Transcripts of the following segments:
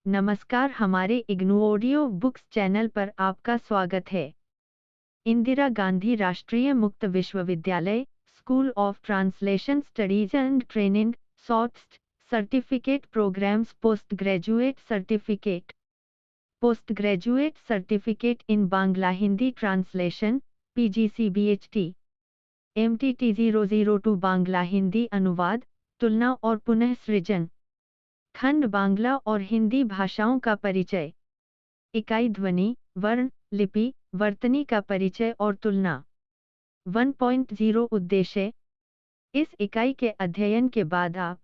नमस्कार, हमारे IGNOU audio books channel पर आपका स्वागत है। Indira Gandhi Rashtriya Mukt Vishwavidyalaya, school of translation studies and training, SOTS certificate programmes, post graduate certificate in Bangla Hindi translation, PGCBHT, MTT 002 Bangla Hindi अनुवाद, तुलना और पुनः सृजन, खंड बांग्ला और हिंदी भाषाओं का परिचय, इकाई ध्वनि, वर्ण, लिपि, वर्तनी का परिचय और तुलना। 1.0 उद्देश्य। इस इकाई के अध्ययन के बाद आप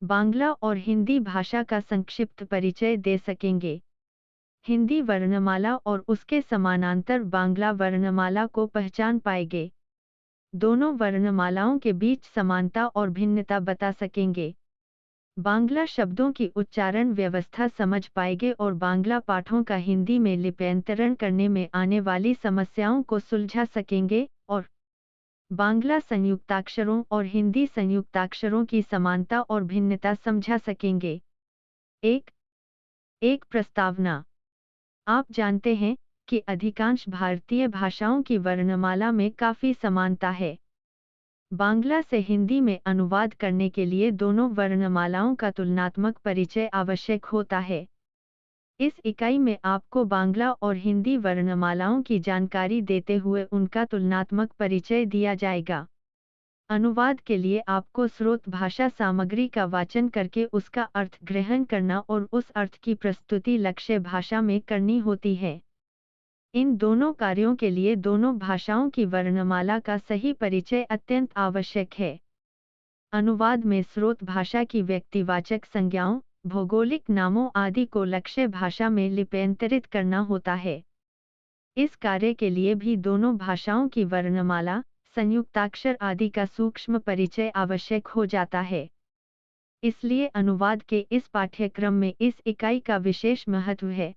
बांग्ला और हिंदी भाषा का संक्षिप्त परिचय दे सकेंगे, हिंदी वर्णमाला और उसके समानांतर बांग्ला वर्णमाला को पहचान पाएंगे, दोनों वर्णमालाओं के बीच समानता और भिन्नता बता सकेंगे, बांग्ला शब्दों की उच्चारण व्यवस्था समझ पाएंगे और बांग्ला पाठों का हिंदी में लिप्यंतरण करने में आने वाली समस्याओं को सुलझा सकेंगे और बांग्ला संयुक्ताक्षरों और हिंदी संयुक्ताक्षरों की समानता और भिन्नता समझा सकेंगे। एक प्रस्तावना। आप जानते हैं कि अधिकांश भारतीय भाषाओं की वर्णमाला में काफ़ी समानता है। बांग्ला से हिंदी में अनुवाद करने के लिए दोनों वर्णमालाओं का तुलनात्मक परिचय आवश्यक होता है। इस इकाई में आपको बांग्ला और हिंदी वर्णमालाओं की जानकारी देते हुए उनका तुलनात्मक परिचय दिया जाएगा। अनुवाद के लिए आपको स्रोत भाषा सामग्री का वाचन करके उसका अर्थ ग्रहण करना और उस अर्थ की प्रस्तुति लक्ष्य भाषा में करनी होती है। इन दोनों कार्यों के लिए दोनों भाषाओं की वर्णमाला का सही परिचय अत्यंत आवश्यक है। अनुवाद में स्रोत भाषा की व्यक्तिवाचक संज्ञाओं, भौगोलिक नामों आदि को लक्ष्य भाषा में लिप्यंतरित करना होता है। इस कार्य के लिए भी दोनों भाषाओं की वर्णमाला, संयुक्ताक्षर आदि का सूक्ष्म परिचय आवश्यक हो जाता है। इसलिए अनुवाद के इस पाठ्यक्रम में इस इकाई का विशेष महत्व है।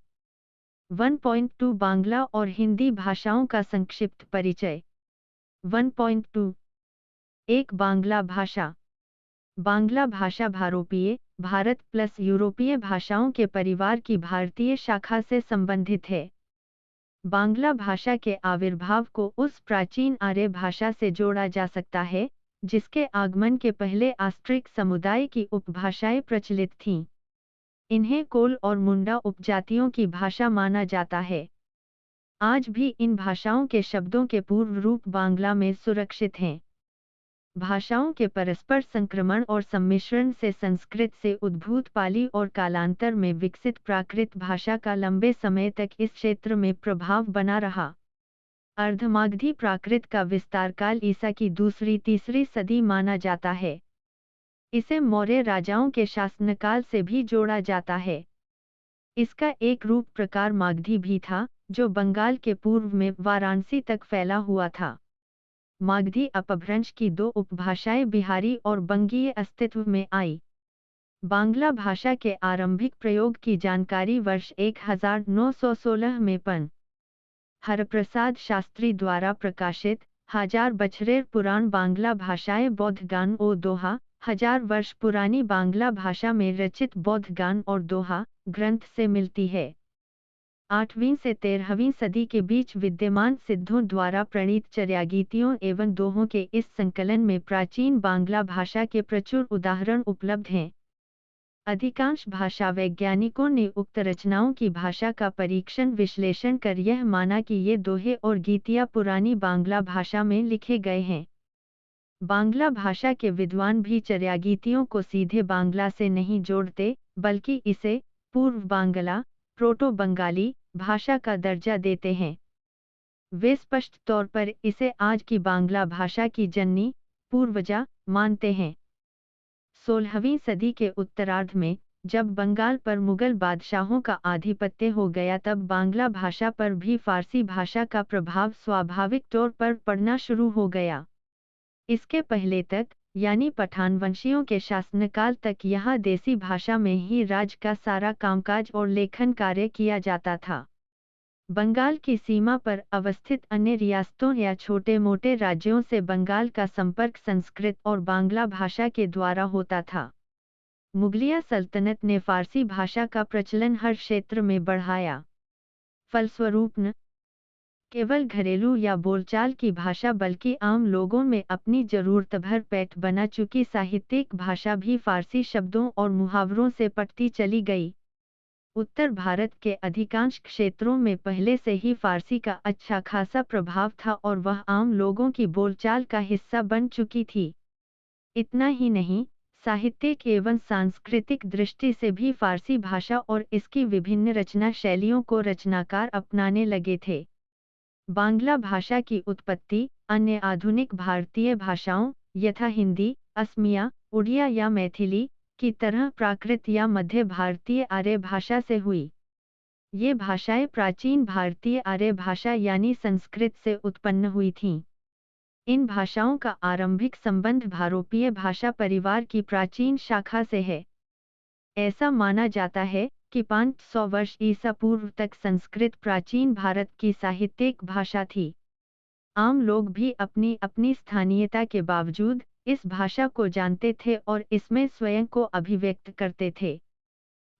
1.2 बांग्ला और हिंदी भाषाओं का संक्षिप्त परिचय। 1.2 एक बांग्ला भाषा। बांग्ला भाषा भारोपीय, भारत प्लस यूरोपीय भाषाओं के परिवार की भारतीय शाखा से संबंधित है। बांग्ला भाषा के आविर्भाव को उस प्राचीन आर्य भाषा से जोड़ा जा सकता है, जिसके आगमन के पहले आस्ट्रिक समुदाय की उपभाषाएं प्रचलित थीं। इन्हें कोल और मुंडा उपजातियों की भाषा माना जाता है। आज भी इन भाषाओं के शब्दों के पूर्व रूप बांग्ला में सुरक्षित हैं। भाषाओं के परस्पर संक्रमण और सम्मिश्रण से संस्कृत से उद्भूत पाली और कालांतर में विकसित प्राकृत भाषा का लंबे समय तक इस क्षेत्र में प्रभाव बना रहा। अर्धमागधी प्राकृत का विस्तार काल ईसा की दूसरी-तीसरी सदी माना जाता है। इसे मौर्य राजाओं के शासनकाल से भी जोड़ा जाता है। इसका एक रूप प्रकार मागधी भी था, जो बंगाल के पूर्व में वाराणसी तक फैला हुआ था। मागधी अपभ्रंश की दो उपभाषाएं बिहारी और बंगीय अस्तित्व में आई। बांग्ला भाषा के आरंभिक प्रयोग की जानकारी वर्ष 1916 में पं. हरप्रसाद शास्त्री द्वारा प्रकाशित हजार बछरेर पुराण बांग्ला भाषाएं बौद्ध गान ओ दोहा, 1000 वर्ष पुरानी बांग्ला भाषा में रचित बौद्ध गान और दोहा ग्रंथ से मिलती है। 8वीं से 13वीं सदी के बीच विद्यमान सिद्धों द्वारा प्रणीत चर्यागीतियों एवं दोहों के इस संकलन में प्राचीन बांग्ला भाषा के प्रचुर उदाहरण उपलब्ध हैं। अधिकांश भाषा वैज्ञानिकों ने उक्त रचनाओं की भाषा का परीक्षण विश्लेषण कर यह माना कि ये दोहे और गीतियाँ पुरानी बांग्ला भाषा में लिखे गए हैं। बांग्ला भाषा के विद्वान भी चर्यागीतियों को सीधे बांग्ला से नहीं जोड़ते, बल्कि इसे पूर्व बांग्ला, प्रोटो बंगाली भाषा का दर्जा देते हैं। वे स्पष्ट तौर पर इसे आज की बांग्ला भाषा की जननी, पूर्वजा मानते हैं। 16वीं सदी के उत्तरार्ध में, जब बंगाल पर मुगल बादशाहों का आधिपत्य हो गया, तब बांग्ला भाषा पर भी फारसी भाषा का प्रभाव स्वाभाविक तौर पर पड़ना शुरू हो गया। इसके पहले तक, यानी पठान वंशियों के शासनकाल तक यहाँ देसी भाषा में ही राज का सारा कामकाज और लेखन कार्य किया जाता था। बंगाल की सीमा पर अवस्थित अन्य रियासतों या छोटे मोटे राज्यों से बंगाल का संपर्क संस्कृत और बांग्ला भाषा के द्वारा होता था। मुगलिया सल्तनत ने फारसी भाषा का प्रचलन हर क्षेत्र में बढ़ाया। फलस्वरूप न केवल घरेलू या बोलचाल की भाषा बल्कि आम लोगों में अपनी जरूरत भर पेट बना चुकी साहित्यिक भाषा भी फारसी शब्दों और मुहावरों से पटती चली गई। उत्तर भारत के अधिकांश क्षेत्रों में पहले से ही फारसी का अच्छा खासा प्रभाव था और वह आम लोगों की बोलचाल का हिस्सा बन चुकी थी। इतना ही नहीं, साहित्यिक एवं सांस्कृतिक दृष्टि से भी फारसी भाषा और इसकी विभिन्न रचना शैलियों को रचनाकार अपनाने लगे थे। बांग्ला भाषा की उत्पत्ति अन्य आधुनिक भारतीय भाषाओं यथा हिंदी, असमिया, उड़िया या मैथिली की तरह प्राकृत या मध्य भारतीय आर्य भाषा से हुई। ये भाषाएं प्राचीन भारतीय आर्य भाषा यानी संस्कृत से उत्पन्न हुई थीं। इन भाषाओं का आरंभिक संबंध भारोपीय भाषा परिवार की प्राचीन शाखा से है। ऐसा माना जाता है कि 500 वर्ष ईसा पूर्व तक संस्कृत प्राचीन भारत की साहित्यिक भाषा थी। आम लोग भी अपनी अपनी स्थानीयता के बावजूद इस भाषा को जानते थे और इसमें स्वयं को अभिव्यक्त करते थे।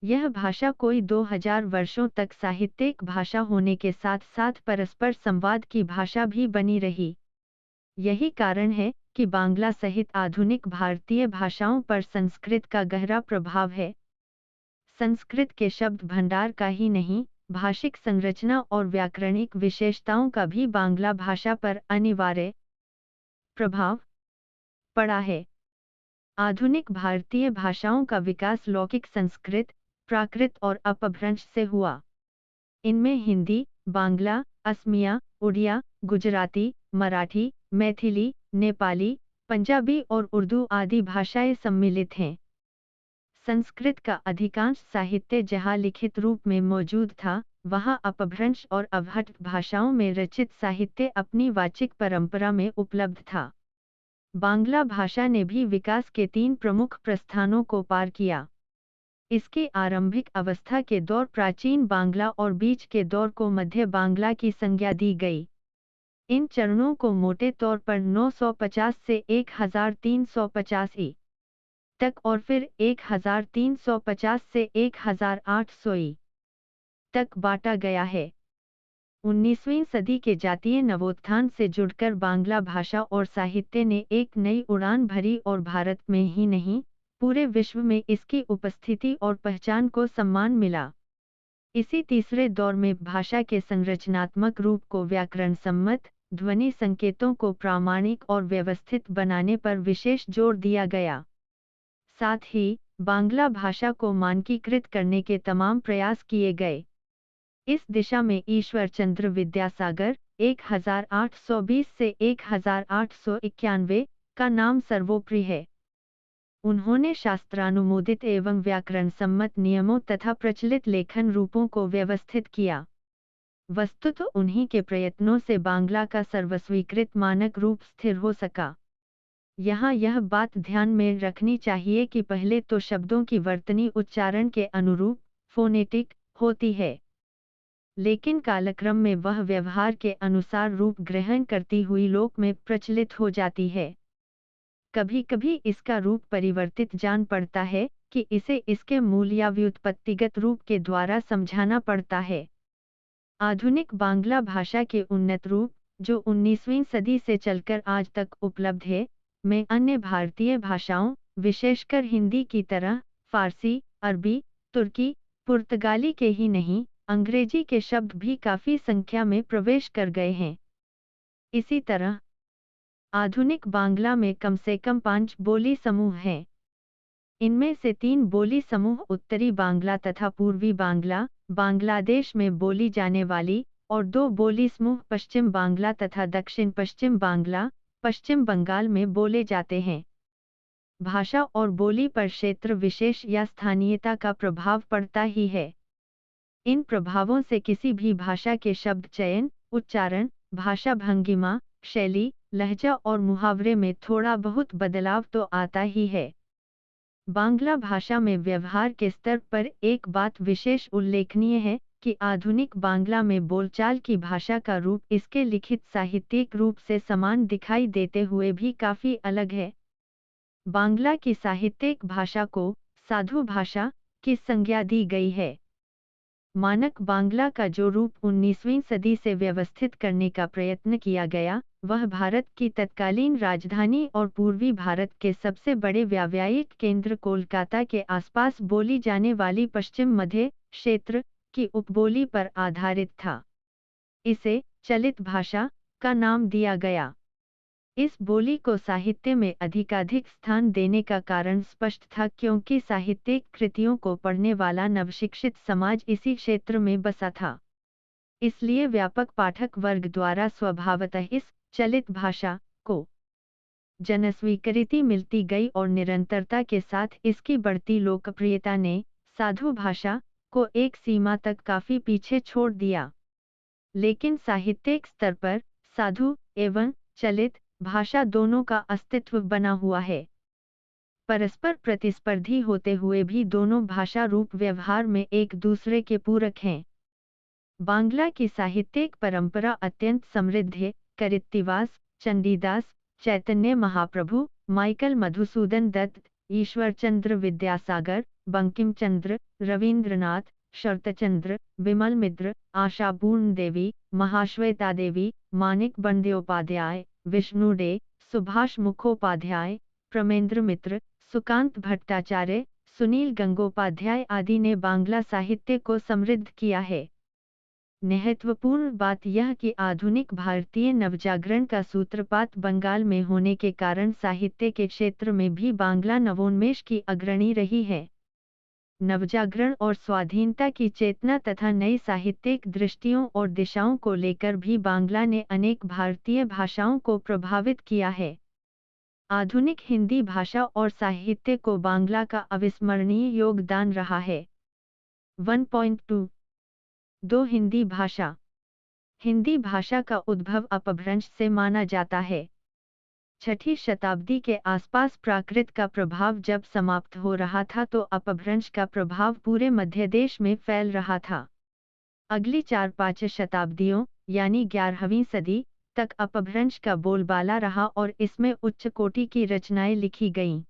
यह भाषा कोई 2000 वर्षों तक साहित्यिक भाषा होने के साथ साथ परस्पर संवाद की भाषा भी बनी रही। यही कारण है कि बांग्ला सहित आधुनिक भारतीय भाषाओं पर संस्कृत का गहरा प्रभाव है। संस्कृत के शब्द भंडार का ही नहीं, भाषिक संरचना और व्याकरणिक विशेषताओं का भी बांग्ला भाषा पर अनिवार्य प्रभाव पड़ा है। आधुनिक भारतीय भाषाओं का विकास लौकिक संस्कृत, प्राकृत और अपभ्रंश से हुआ। इनमें हिंदी, बांग्ला, असमिया, उड़िया, गुजराती, मराठी, मैथिली, नेपाली, पंजाबी और उर्दू आदि भाषाएं सम्मिलित हैं। संस्कृत का अधिकांश साहित्य जहाँ लिखित रूप में मौजूद था, वहाँ अपभ्रंश और अवहट्ट भाषाओं में रचित साहित्य अपनी वाचिक परंपरा में उपलब्ध था। बांग्ला भाषा ने भी विकास के 3 प्रमुख प्रस्थानों को पार किया। इसकी आरंभिक अवस्था के दौर प्राचीन बांग्ला और बीच के दौर को मध्य बांग्ला की संज्ञा दी गई। इन चरणों को मोटे तौर पर 950 से 1350 ई तक और फिर 1350 से 1800 ई तक बांटा गया है। 19वीं सदी के जातीय नवोत्थान से जुड़कर बांग्ला भाषा और साहित्य ने एक नई उड़ान भरी और भारत में ही नहीं, पूरे विश्व में इसकी उपस्थिति और पहचान को सम्मान मिला। इसी तीसरे दौर में भाषा के संरचनात्मक रूप को व्याकरण सम्मत, ध्वनि संकेतों को प्रामाणिक और व्यवस्थित बनाने पर विशेष जोर दिया गया। साथ ही बांग्ला भाषा को मानकीकृत करने के तमाम प्रयास किए गए। इस दिशा में ईश्वर चंद्र विद्यासागर 1820 से 1891 का नाम सर्वोपरि है। उन्होंने शास्त्रानुमोदित एवं व्याकरण सम्मत नियमों तथा प्रचलित लेखन रूपों को व्यवस्थित किया। वस्तुतः उन्हीं के प्रयत्नों से बांग्ला का सर्वस्वीकृत मानक रूप स्थिर हो सका। यहाँ यह बात ध्यान में रखनी चाहिए कि पहले तो शब्दों की वर्तनी उच्चारण के अनुरूप फोनेटिक होती है, लेकिन कालक्रम में वह व्यवहार के अनुसार रूप ग्रहण करती हुई लोक में प्रचलित हो जाती है। कभी कभी इसका रूप परिवर्तित जान पड़ता है कि इसे इसके मूल या व्युत्पत्तिगत रूप के द्वारा समझाना पड़ता है। आधुनिक बांग्ला भाषा के उन्नत रूप, जो 19वीं सदी से चलकर आज तक उपलब्ध है, में अन्य भारतीय भाषाओं, विशेषकर हिंदी की तरह फारसी, अरबी, तुर्की, पुर्तगाली के ही नहीं, अंग्रेजी के शब्द भी काफी संख्या में प्रवेश कर गए हैं। इसी तरह आधुनिक बांग्ला में कम से कम 5 बोली समूह हैं। इनमें से 3 बोली समूह उत्तरी बांग्ला तथा पूर्वी बांग्ला, बांग्लादेश में बोली जाने वाली, और 2 बोली समूह पश्चिम बांग्ला तथा दक्षिण पश्चिम बांग्ला, पश्चिम बंगाल में बोले जाते हैं। भाषा और बोली पर क्षेत्र विशेष या स्थानीयता का प्रभाव पड़ता ही है। इन प्रभावों से किसी भी भाषा के शब्द चयन, उच्चारण, भाषा भंगिमा, शैली, लहजा और मुहावरे में थोड़ा बहुत बदलाव तो आता ही है। बांग्ला भाषा में व्यवहार के स्तर पर एक बात विशेष उल्लेखनीय है कि आधुनिक बांग्ला में बोलचाल की भाषा का रूप इसके लिखित साहित्यिक रूप से समान दिखाई देते हुए भी काफी अलग है। बांग्ला की साहित्यिक भाषा को साधु भाषा की संज्ञा दी गई है। मानक बांग्ला का जो रूप 19वीं सदी से व्यवस्थित करने का प्रयत्न किया गया, वह भारत की तत्कालीन राजधानी और पूर्वी भारत के सबसे बड़े व्यावसायिक केंद्र कोलकाता के आसपास बोली जाने वाली पश्चिम मध्य क्षेत्र की उपबोली पर आधारित था। इसे चलित भाषा का नाम दिया गया। इस बोली को साहित्य में अधिकाधिक स्थान देने का कारण स्पष्ट था, क्योंकि साहित्यिक कृतियों को पढ़ने वाला नवशिक्षित समाज इसी क्षेत्र में बसा था। इसलिए व्यापक पाठक वर्ग द्वारा स्वभावतः इस चलित भाषा को जनस्वीकृति मिलती गई और निरंतरता के साथ इसकी बढ़ती लोकप्रियता ने साधु भाषा को एक सीमा तक काफी पीछे छोड़ दिया। लेकिन साहित्यिक स्तर पर साधु एवं चलित भाषा दोनों का अस्तित्व बना हुआ है। परस्पर प्रतिस्पर्धी होते हुए भी दोनों भाषा रूप व्यवहार में एक दूसरे के पूरक हैं। बांग्ला की साहित्यिक परंपरा अत्यंत समृद्ध है। कृत्तिवास, चंडीदास, चैतन्य महाप्रभु, माइकल मधुसूदन दत्त, ईश्वरचंद्र विद्यासागर, बंकिम चंद्र, रवींद्रनाथ, शरतचंद्र, विमल मित्र, आशापूर्ण देवी, महाश्वेता देवी, मानिक बंदोपाध्याय, विष्णु डे, सुभाष मुखोपाध्याय, प्रमेंद्र मित्र, सुकांत भट्टाचार्य, सुनील गंगोपाध्याय आदि ने बांग्ला साहित्य को समृद्ध किया है। महत्वपूर्ण बात यह कि आधुनिक भारतीय नवजागरण का सूत्रपात बंगाल में होने के कारण साहित्य के क्षेत्र में भी बांग्ला नवोन्मेष की अग्रणी रही है। नवजागरण और स्वाधीनता की चेतना तथा नई साहित्यिक दृष्टियों और दिशाओं को लेकर भी बांग्ला ने अनेक भारतीय भाषाओं को प्रभावित किया है। आधुनिक हिंदी भाषा और साहित्य को बांग्ला का अविस्मरणीय योगदान रहा है। 1.2 दो हिंदी भाषा। हिंदी भाषा का उद्भव अपभ्रंश से माना जाता है। 6ठी शताब्दी के आसपास प्राकृत का प्रभाव जब समाप्त हो रहा था तो अपभ्रंश का प्रभाव पूरे मध्य देश में फैल रहा था। अगली 4-5 शताब्दियों यानी 11वीं सदी तक अपभ्रंश का बोलबाला रहा और इसमें उच्च कोटि की रचनाएं लिखी गईं।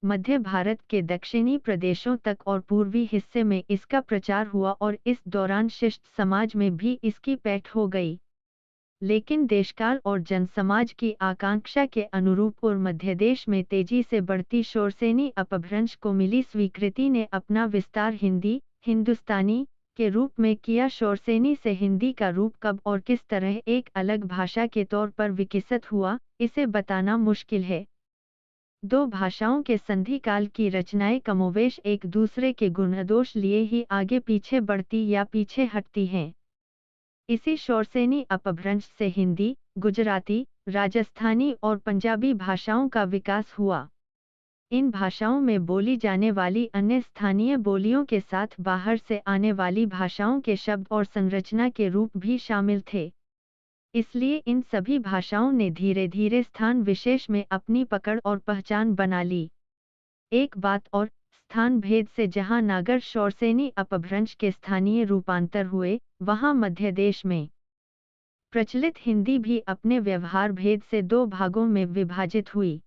मध्य भारत के दक्षिणी प्रदेशों तक और पूर्वी हिस्से में इसका प्रचार हुआ और इस दौरान शिष्ट समाज में भी इसकी पैठ हो गई। लेकिन देशकाल और जनसमाज की आकांक्षा के अनुरूप और मध्य देश में तेजी से बढ़ती शोरसेनी अपभ्रंश को मिली स्वीकृति ने अपना विस्तार हिंदी, हिंदुस्तानी के रूप में किया। शोरसेनी से हिंदी का रूप कब और किस तरह एक अलग भाषा के तौर पर विकसित हुआ, इसे बताना मुश्किल है। दो भाषाओं के संधि काल की रचनाएं कमोवेश एक दूसरे के गुणदोष लिए ही आगे पीछे बढ़ती या पीछे हटती हैं। इसी शोरसेनी अपभ्रंश से हिंदी, गुजराती, राजस्थानी और पंजाबी भाषाओं का विकास हुआ। इन भाषाओं में बोली जाने वाली अन्य स्थानीय बोलियों के साथ बाहर से आने वाली भाषाओं के शब्द और संरचना के रूप भी शामिल थे। इसलिए इन सभी भाषाओं ने धीरे धीरे स्थान विशेष में अपनी पकड़ और पहचान बना ली। एक बात और, स्थान भेद से जहां नागर शोरसेनी अपभ्रंश के स्थानीय रूपांतर हुए, वहां मध्य देश में प्रचलित हिंदी भी अपने व्यवहार भेद से दो भागों में विभाजित हुई।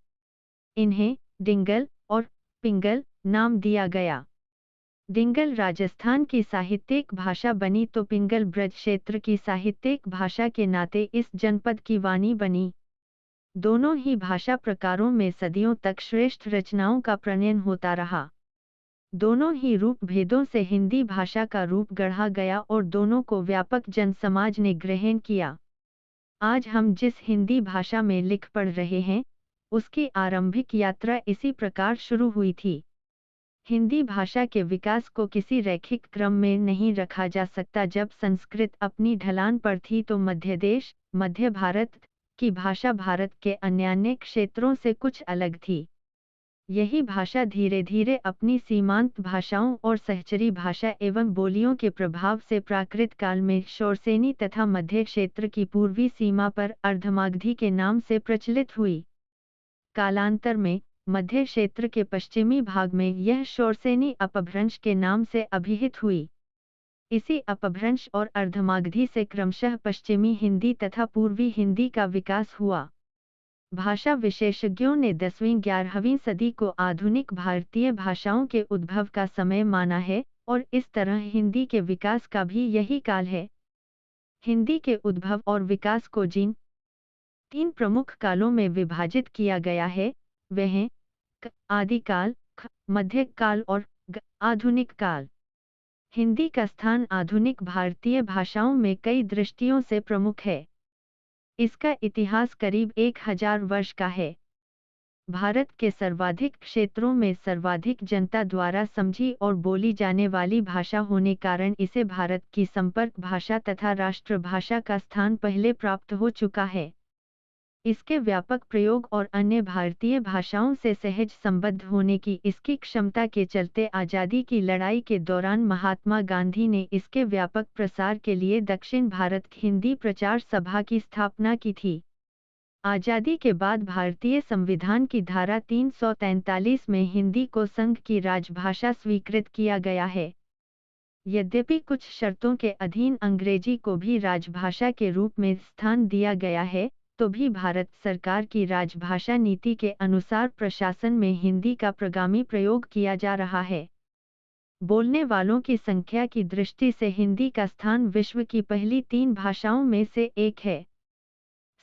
इन्हें डिंगल और पिंगल नाम दिया गया। डिंगल राजस्थान की साहित्यिक भाषा बनी तो पिंगल ब्रज क्षेत्र की साहित्यिक भाषा के नाते इस जनपद की वाणी बनी। दोनों ही भाषा प्रकारों में सदियों तक श्रेष्ठ रचनाओं का प्रणयन होता रहा। दोनों ही रूप भेदों से हिंदी भाषा का रूप गढ़ा गया और दोनों को व्यापक जनसमाज ने ग्रहण किया। आज हम जिस हिंदी भाषा में लिख पढ़ रहे हैं, उसकी आरंभिक यात्रा इसी प्रकार शुरू हुई थी। हिंदी भाषा के विकास को किसी रैखिक क्रम में नहीं रखा जा सकता। जब संस्कृत अपनी ढलान पर थी तो मध्य देश, मध्य भारत की भाषा भारत के अन्य क्षेत्रों से कुछ अलग थी। यही भाषा धीरे धीरे अपनी सीमांत भाषाओं और सहचरी भाषा एवं बोलियों के प्रभाव से प्राकृत काल में शोरसेनी तथा मध्य क्षेत्र की पूर्वी सीमा पर अर्धमागधी के नाम से प्रचलित हुई। कालांतर में मध्य क्षेत्र के पश्चिमी भाग में यह शोरसेनी अपभ्रंश के नाम से अभिहित हुई। इसी अपभ्रंश और अर्धमागधी से क्रमशः पश्चिमी हिंदी तथा पूर्वी हिंदी का विकास हुआ। भाषा विशेषज्ञों ने 10वीं-11वीं सदी को आधुनिक भारतीय भाषाओं के उद्भव का समय माना है और इस तरह हिंदी के विकास का भी यही काल है। हिंदी के उद्भव और विकास को जिन 3 प्रमुख कालों में विभाजित किया गया है, वे हैं आदिकाल, मध्यकाल और आधुनिक काल। हिंदी का स्थान आधुनिक भारतीय भाषाओं में कई दृष्टियों से प्रमुख है। इसका इतिहास करीब 1000 वर्ष का है। भारत के सर्वाधिक क्षेत्रों में सर्वाधिक जनता द्वारा समझी और बोली जाने वाली भाषा होने कारण इसे भारत की संपर्क भाषा तथा राष्ट्रभाषा का स्थान पहले प्राप्त हो चुका है। इसके व्यापक प्रयोग और अन्य भारतीय भाषाओं से सहज संबद्ध होने की इसकी क्षमता के चलते आज़ादी की लड़ाई के दौरान महात्मा गांधी ने इसके व्यापक प्रसार के लिए दक्षिण भारत हिंदी प्रचार सभा की स्थापना की थी। आज़ादी के बाद भारतीय संविधान की धारा 343 में हिंदी को संघ की राजभाषा स्वीकृत किया गया है। यद्यपि कुछ शर्तों के अधीन अंग्रेजी को भी राजभाषा के रूप में स्थान दिया गया है, तो भी भारत सरकार की राजभाषा नीति के अनुसार प्रशासन में हिंदी का प्रगामी प्रयोग किया जा रहा है। बोलने वालों की संख्या की दृष्टि से हिंदी का स्थान विश्व की पहली 3 भाषाओं में से एक है।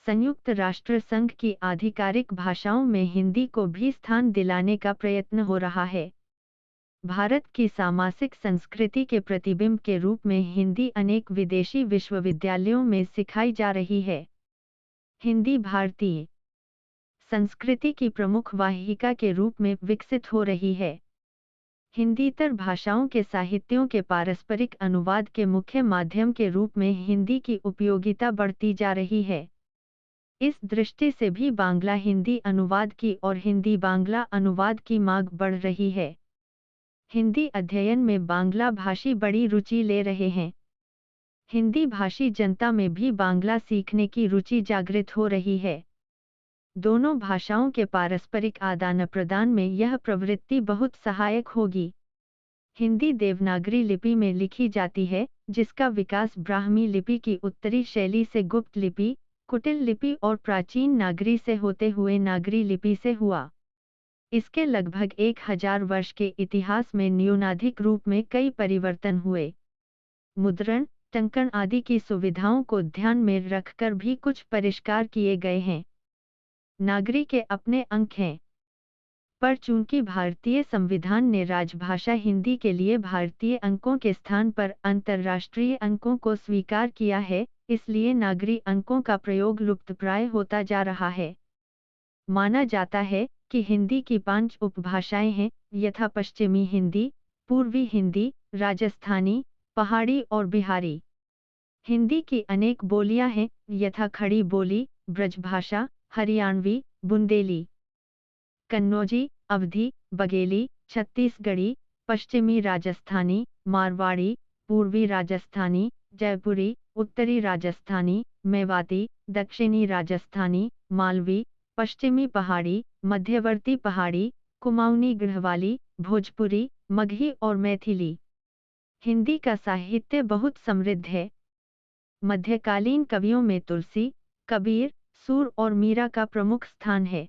संयुक्त राष्ट्र संघ की आधिकारिक भाषाओं में हिंदी को भी स्थान दिलाने का प्रयत्न हो रहा है। भारत की सामासिक संस्कृति के प्रतिबिंब के रूप में हिंदी अनेक विदेशी विश्वविद्यालयों में सिखाई जा रही है। हिंदी भारतीय संस्कृति की प्रमुख वाहिका के रूप में विकसित हो रही है। हिंदीतर भाषाओं के साहित्यों के पारस्परिक अनुवाद के मुख्य माध्यम के रूप में हिंदी की उपयोगिता बढ़ती जा रही है। इस दृष्टि से भी बांग्ला हिंदी अनुवाद की और हिंदी बांग्ला अनुवाद की मांग बढ़ रही है। हिंदी अध्ययन में बांग्ला भाषी बड़ी रुचि ले रहे हैं। हिंदी भाषी जनता में भी बांग्ला सीखने की रुचि जागृत हो रही है। दोनों भाषाओं के पारस्परिक आदान-प्रदान में यह प्रवृत्ति बहुत सहायक होगी। हिंदी देवनागरी लिपि में लिखी जाती है, जिसका विकास ब्राह्मी लिपि की उत्तरी शैली से गुप्त लिपि, कुटिल लिपि और प्राचीन नागरी से होते हुए नागरी लिपि से हुआ। इसके लगभग 1000 वर्ष के इतिहास में न्यूनाधिक रूप में कई परिवर्तन हुए। मुद्रण, टंकण आदि की सुविधाओं को ध्यान में रखकर भी कुछ परिष्कार किए गए हैं। नागरी के अपने अंक हैं, पर चूंकि भारतीय संविधान ने राजभाषा हिंदी के लिए भारतीय अंकों के स्थान पर अंतर्राष्ट्रीय अंकों को स्वीकार किया है, इसलिए नागरी अंकों का प्रयोग लुप्तप्राय होता जा रहा है। माना जाता है कि हिंदी की 5 उपभाषाएं हैं, यथा पश्चिमी हिंदी, पूर्वी हिंदी, राजस्थानी, पहाड़ी और बिहारी। हिंदी की अनेक बोलियां हैं, यथा खड़ी बोली, ब्रजभाषा, हरियाणवी, बुंदेली, कन्नौजी, अवधी, बघेली, छत्तीसगढ़ी, पश्चिमी राजस्थानी, मारवाड़ी, पूर्वी राजस्थानी, जयपुरी, उत्तरी राजस्थानी, मेवाती, दक्षिणी राजस्थानी, मालवी, पश्चिमी पहाड़ी, मध्यवर्ती पहाड़ी, कुमाऊनी गढ़वाली, भोजपुरी, मगही और मैथिली। हिंदी का साहित्य बहुत समृद्ध है। मध्यकालीन कवियों में तुलसी, कबीर, सूर और मीरा का प्रमुख स्थान है।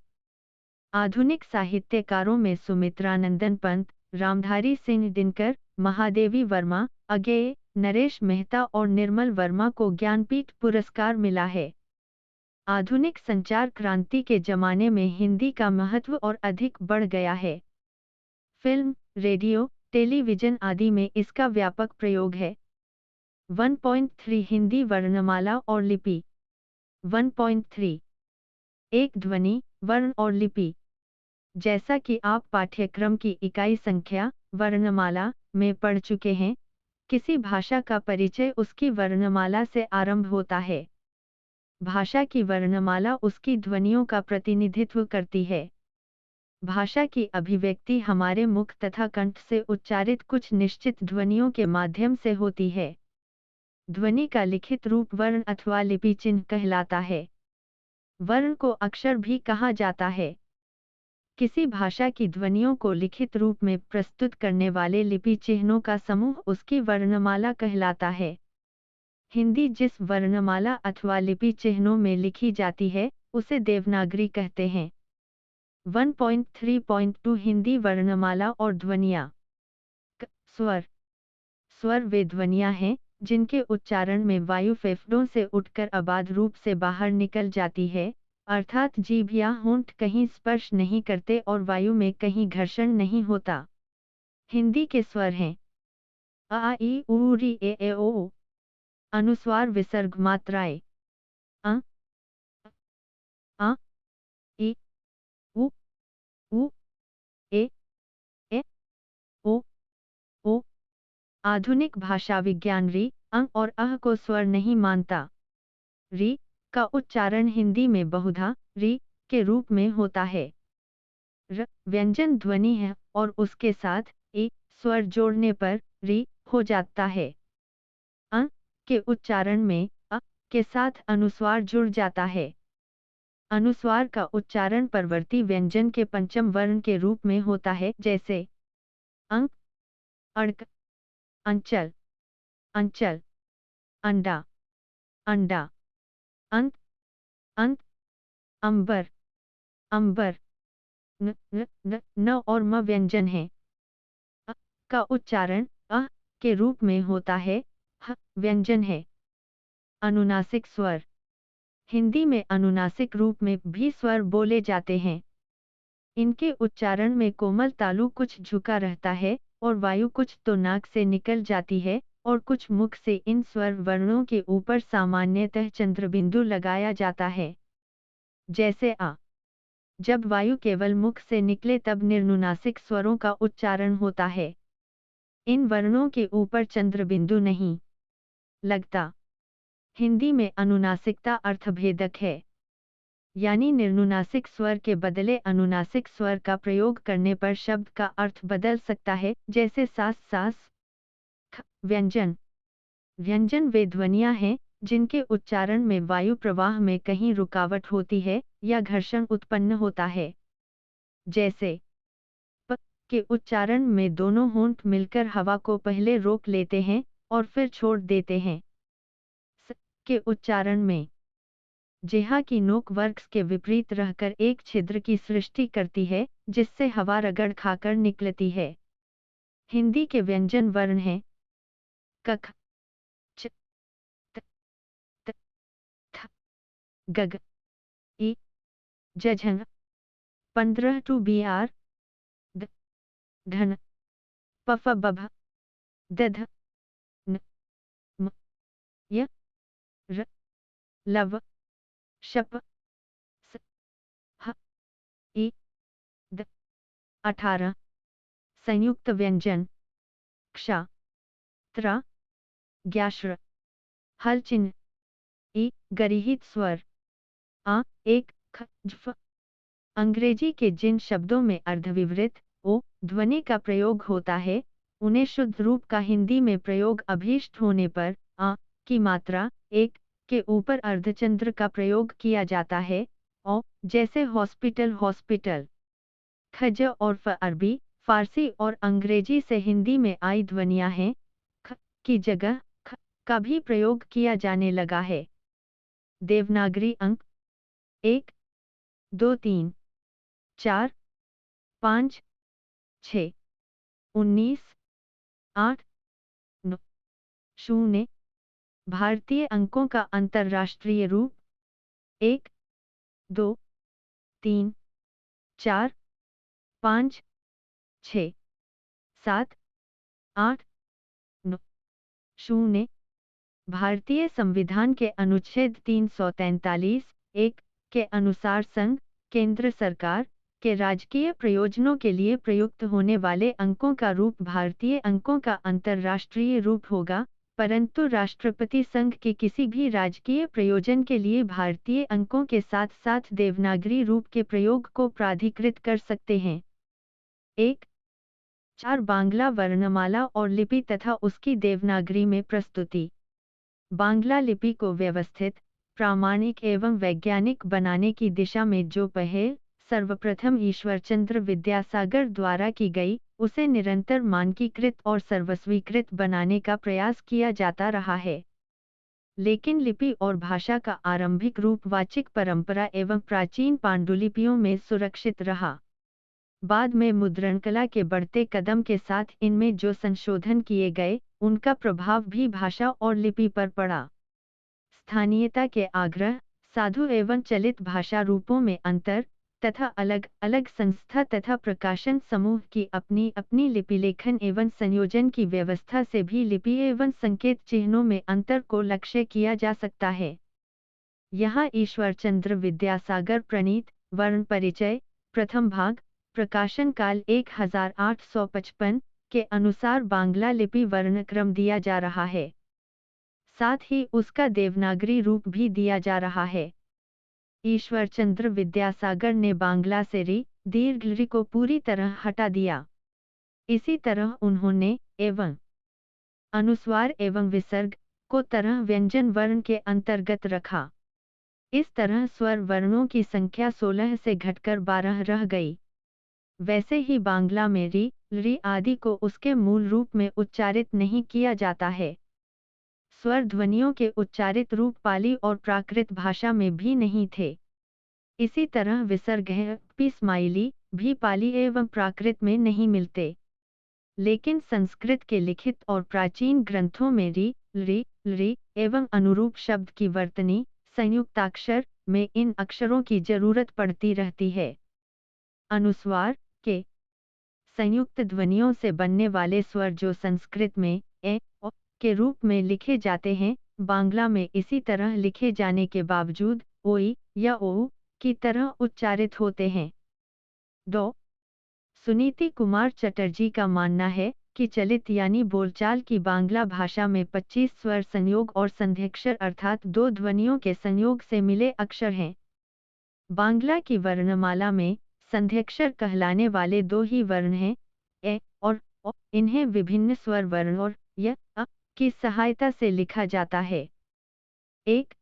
आधुनिक साहित्यकारों में सुमित्रानंदन पंत, रामधारी सिंह दिनकर, महादेवी वर्मा, अगेय, नरेश मेहता और निर्मल वर्मा को ज्ञानपीठ पुरस्कार मिला है। आधुनिक संचार क्रांति के जमाने में हिंदी का महत्व और अधिक बढ़ गया है। फिल्म, रेडियो, टेलीविजन आदि में इसका व्यापक प्रयोग है। 1.3 हिंदी वर्णमाला और लिपि। 1.3 एक ध्वनि, वर्ण और लिपि। जैसा कि आप पाठ्यक्रम की इकाई संख्या, वर्णमाला, में पढ़ चुके हैं, किसी भाषा का परिचय उसकी वर्णमाला से आरंभ होता है। भाषा की वर्णमाला उसकी ध्वनियों का प्रतिनिधित्व करती है। भाषा की अभिव्यक्ति हमारे मुख तथा कंठ से उच्चारित कुछ निश्चित ध्वनियों के माध्यम से होती है। ध्वनि का लिखित रूप वर्ण अथवा लिपि चिन्ह कहलाता है। वर्ण को अक्षर भी कहा जाता है। किसी भाषा की ध्वनियों को लिखित रूप में प्रस्तुत करने वाले लिपि चिन्हों का समूह उसकी वर्णमाला कहलाता है। हिंदी जिस वर्णमाला अथवा लिपि चिन्हों में लिखी जाती है, उसे देवनागरी कहते हैं। 1.3.2 हिंदी वर्णमाला और ध्वनियाँ। स्वर। स्वर वे ध्वनियाँ हैं जिनके उच्चारण में वायु फेफड़ों से उठकर अबाध रूप से बाहर निकल जाती है, अर्थात जीभ या होंठ कहीं स्पर्श नहीं करते और वायु में कहीं घर्षण नहीं होता। हिंदी के स्वर हैं आ ई उ री ए ओ। अनुस्वार विसर्ग मात्राएं अ आ ई उ उ ए ए ओ ओ। आधुनिक भाषा विज्ञान री अंग और अह को स्वर नहीं मानता। री का उच्चारण हिंदी में बहुधा री के रूप में होता है। र व्यंजन ध्वनि है और उसके साथ ए स्वर जोड़ने पर री हो जाता है। अ के उच्चारण में अ के साथ अनुस्वार जुड़ जाता है। अनुस्वार का उच्चारण परवर्ती व्यंजन के पंचम वर्ण के रूप में होता है, जैसे अंक, अड़क, अंचल, अंचल, अंडा, अंडा, अंत, अंत, अंबर, अंबर। न, न, न, न और म व्यंजन है। अ का उच्चारण अ के रूप में होता है, ह व्यंजन है। अनुनासिक स्वर। हिंदी में अनुनासिक रूप में भी स्वर बोले जाते हैं। इनके उच्चारण में कोमल तालु कुछ झुका रहता है और वायु कुछ तो नाक से निकल जाती है और कुछ मुख से इन स्वर वर्णों के ऊपर सामान्यतः चंद्रबिंदु लगाया जाता है। जैसे आ। जब वायु केवल मुख से निकले तब निर्नुनासिक स्वरों का उच्चारण होता है। इन वर्णों के ऊपर चंद्रबिंदु नहीं लगता। हिंदी में अनुनासिकता अर्थभेदक है, यानी निर्नुनासिक स्वर के बदले अनुनासिक स्वर का प्रयोग करने पर शब्द का अर्थ बदल सकता है, जैसे सास सास। ख व्यंजन। व्यंजन वे ध्वनियाँ हैं जिनके उच्चारण में वायु प्रवाह में कहीं रुकावट होती है या घर्षण उत्पन्न होता है। जैसे प के उच्चारण में दोनों होंठ मिलकर हवा को पहले रोक लेते हैं और फिर छोड़ देते हैं। स के उच्चारण में जिह्वा की नोक वर्क्स के विपरीत रहकर एक छिद्र की सृष्टि करती है जिससे हवा रगड़ खाकर निकलती है। हिंदी के व्यंजन वर्ण हैं कख, च, त, त, थ, गग, ई, जझंग। 15 टू BR, द, ढन, पफ बभ, दध, न, म, य, र, लव, शप, स, ह, ई, द। 18 संयुक्त व्यंजन क्ष, त्र, ज्ञाश्र, हल चिन्ह, ई गरिहित स्वर आ, एक, ख, ज्फ। अंग्रेजी के जिन शब्दों में अर्धविवृत ओ ध्वनि का प्रयोग होता है, उन्हें शुद्ध रूप का हिंदी में प्रयोग अभीष्ट होने पर आ की मात्रा एक के ऊपर अर्धचंद्र का प्रयोग किया जाता है, औ जैसे हॉस्पिटल हॉस्पिटल। खज और फ अरबी, फारसी और अंग्रेजी से हिंदी में आई ध्वनियाँ हैं। ख की जगह ख का भी प्रयोग किया जाने लगा है। देवनागरी अंक 1, 2, 3, 4, 5, 6, 19, 8, 9, 0। भारतीय अंकों का अंतर्राष्ट्रीय रूप 1, 2, 3, 4, 5, 6, 7, 8, 9, 0। भारतीय संविधान के अनुच्छेद 343 1 के अनुसार संघ, केंद्र सरकार के राजकीय प्रयोजनों के लिए प्रयुक्त होने वाले अंकों का रूप भारतीय अंकों का अंतर्राष्ट्रीय रूप होगा, परंतु राष्ट्रपति संघ के किसी भी राजकीय प्रयोजन के लिए भारतीय अंकों के साथ साथ देवनागरी रूप के प्रयोग को प्राधिकृत कर सकते हैं। 1, 4 बांग्ला वर्णमाला और लिपि तथा उसकी देवनागरी में प्रस्तुति। बांग्ला लिपि को व्यवस्थित, प्रामाणिक एवं वैज्ञानिक बनाने की दिशा में जो पहल सर्वप्रथम ईश्वरचंद्र विद्यासागर द्वारा की गई, उसे निरंतर मानकीकृत और सर्वस्वीकृत बनाने का प्रयास किया जाता रहा है। लेकिन लिपि और भाषा का आरंभिक रूप वाचिक परंपरा एवं प्राचीन पांडुलिपियों में सुरक्षित रहा। बाद में मुद्रणकला के बढ़ते कदम के साथ इनमें जो संशोधन किए गए, उनका प्रभाव भी भाषा और लिपि पर पड़ा। स्थानीयता के आग्रह, साधु एवं चलित भाषा रूपों में अंतर, तथा अलग अलग संस्था तथा प्रकाशन समूह की अपनी अपनी लिपि लेखन एवं संयोजन की व्यवस्था से भी लिपि एवं संकेत चिन्हों में अंतर को लक्ष्य किया जा सकता है। यहाँ ईश्वरचंद्र विद्यासागर प्रणीत वर्ण परिचय प्रथम भाग प्रकाशन काल 1855 के अनुसार बांग्ला लिपि वर्णक्रम दिया जा रहा है। साथ ही उसका देवनागरी रूप भी दिया जा रहा है। ईश्वरचंद्र विद्यासागर ने बांग्ला से री दीर्घ ऋ को पूरी तरह हटा दिया। इसी तरह उन्होंने एवं अनुस्वार एवं विसर्ग को तरह व्यंजन वर्ण के अंतर्गत रखा। इस तरह स्वर वर्णों की संख्या 16 से घटकर 12 रह गई। वैसे ही बांग्ला में री आदि को उसके मूल रूप में उच्चारित नहीं किया जाता है। स्वर ध्वनियों के उच्चारित रूप पाली और प्राकृत भाषा में भी नहीं थे। इसी तरह विसर्ग स्माइली भी पाली एवं प्राकृत में नहीं मिलते। लेकिन संस्कृत के लिखित और प्राचीन ग्रंथों में री एवं अनुरूप शब्द की वर्तनी संयुक्ताक्षर में इन अक्षरों की जरूरत पड़ती रहती है। अनुस्वार के संयुक्त ध्वनियों से बनने वाले स्वर जो संस्कृत में ए ओ के रूप में लिखे जाते हैं, बांग्ला में इसी तरह लिखे जाने के बावजूद ओई या ओ की तरह उच्चारित होते हैं। डॉ. सुनीति कुमार चटर्जी का मानना है कि चलित यानी बोलचाल की बांग्ला भाषा में 25 स्वर संयोग और संध्यक्षर अर्थात दो ध्वनियों के संयोग से मिले अक्षर हैं। बांग्ला की वर्णमाला में संध्यक्षर कहलाने वाले दो ही वर्ण हैं, ए और ओ। इन्हें विभिन्न स्वर वर्ण और य अ की सहायता से लिखा जाता है। एक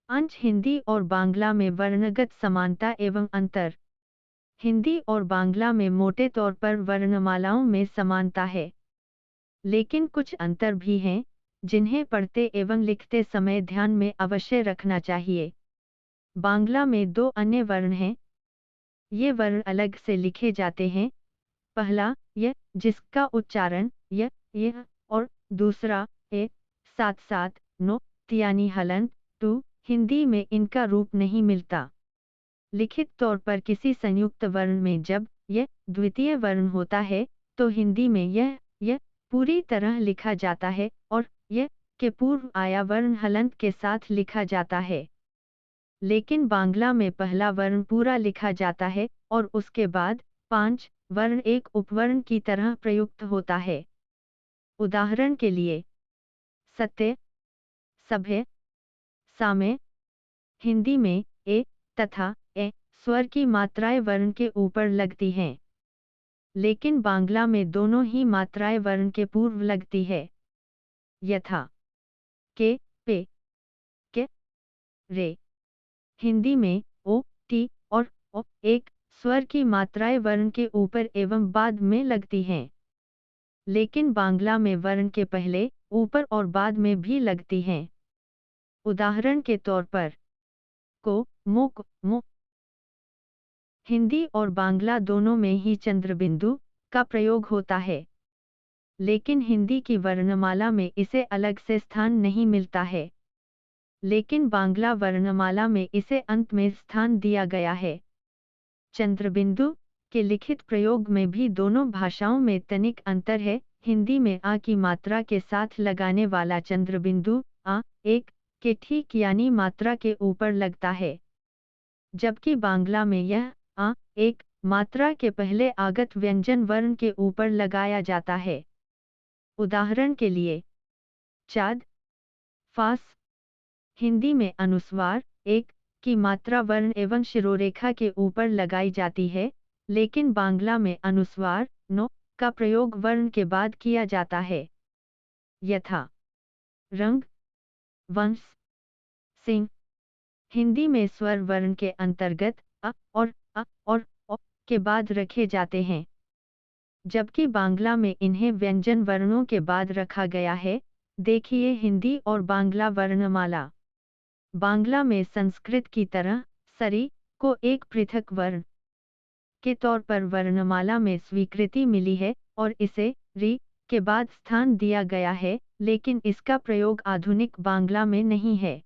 अंश हिंदी और बांग्ला में वर्णगत समानता एवं अंतर। हिंदी और बांग्ला में मोटे तौर पर वर्णमालाओं में समानता है, लेकिन कुछ अंतर भी हैं, जिन्हें पढ़ते एवं लिखते समय ध्यान में अवश्य रखना चाहिए। बांग्ला में दो अन्य वर्ण हैं। ये वर्ण अलग से लिखे जाते हैं। पहला य, जिसका उच्चारण य और दूसरा ए साथ साथ नो यानी हलंत टू। हिंदी में इनका रूप नहीं मिलता। लिखित तौर पर किसी संयुक्त वर्ण में जब यह द्वितीय वर्ण होता है, तो हिंदी में यह पूरी तरह लिखा जाता है और यह के पूर्व आया वर्ण हलंत के साथ लिखा जाता है। लेकिन बांग्ला में पहला वर्ण पूरा लिखा जाता है और उसके बाद 5 वर्ण एक उपवर्ण की तरह प्रयुक्त होता है। उदाहरण के लिए सत्य, सभ्य, साम्य। हिंदी में ए तथा ए स्वर की मात्राएं वर्ण के ऊपर लगती हैं, लेकिन बांग्ला में दोनों ही मात्राएं वर्ण के पूर्व लगती है। यथा के, पे, के, रे। हिंदी में ओ, टी और ओ एक स्वर की मात्राएं वर्ण के ऊपर एवं बाद में लगती हैं, लेकिन बांग्ला में वर्ण के पहले, ऊपर और बाद में भी लगती हैं। उदाहरण के तौर पर को, मो। हिंदी और बांग्ला दोनों में ही चंद्रबिंदु का प्रयोग होता है, लेकिन हिंदी की वर्णमाला में इसे अलग से स्थान नहीं मिलता है, लेकिन बांग्ला वर्णमाला में इसे अंत में स्थान दिया गया है। चंद्रबिंदु के लिखित प्रयोग में भी दोनों भाषाओं में तनिक अंतर है। हिंदी में आ की मात्रा के साथ लगाने वाला चंद्रबिंदु आ एक के ठीक यानी मात्रा के ऊपर लगता है, जबकि बांग्ला में यह आ एक मात्रा के पहले आगत व्यंजन वर्ण के ऊपर लगाया जाता है। उदाहरण के लिए चाँद, फास। हिंदी में अनुस्वार एक की मात्रा वर्ण एवं शिरोरेखा के ऊपर लगाई जाती है, लेकिन बांग्ला में अनुस्वार नो का प्रयोग वर्ण के बाद किया जाता है। यथा रंग, वंश, सिंह। हिंदी में स्वर वर्ण के अंतर्गत अ और ओ के बाद रखे जाते हैं, जबकि बांग्ला में इन्हें व्यंजन वर्णों के बाद रखा गया है। देखिए हिंदी और बांग्ला वर्णमाला। बांग्ला में संस्कृत की तरह सरी को एक पृथक वर्ण के तौर पर वर्णमाला में स्वीकृति मिली है और इसे री के बाद स्थान दिया गया है, लेकिन इसका प्रयोग आधुनिक बांग्ला में नहीं है।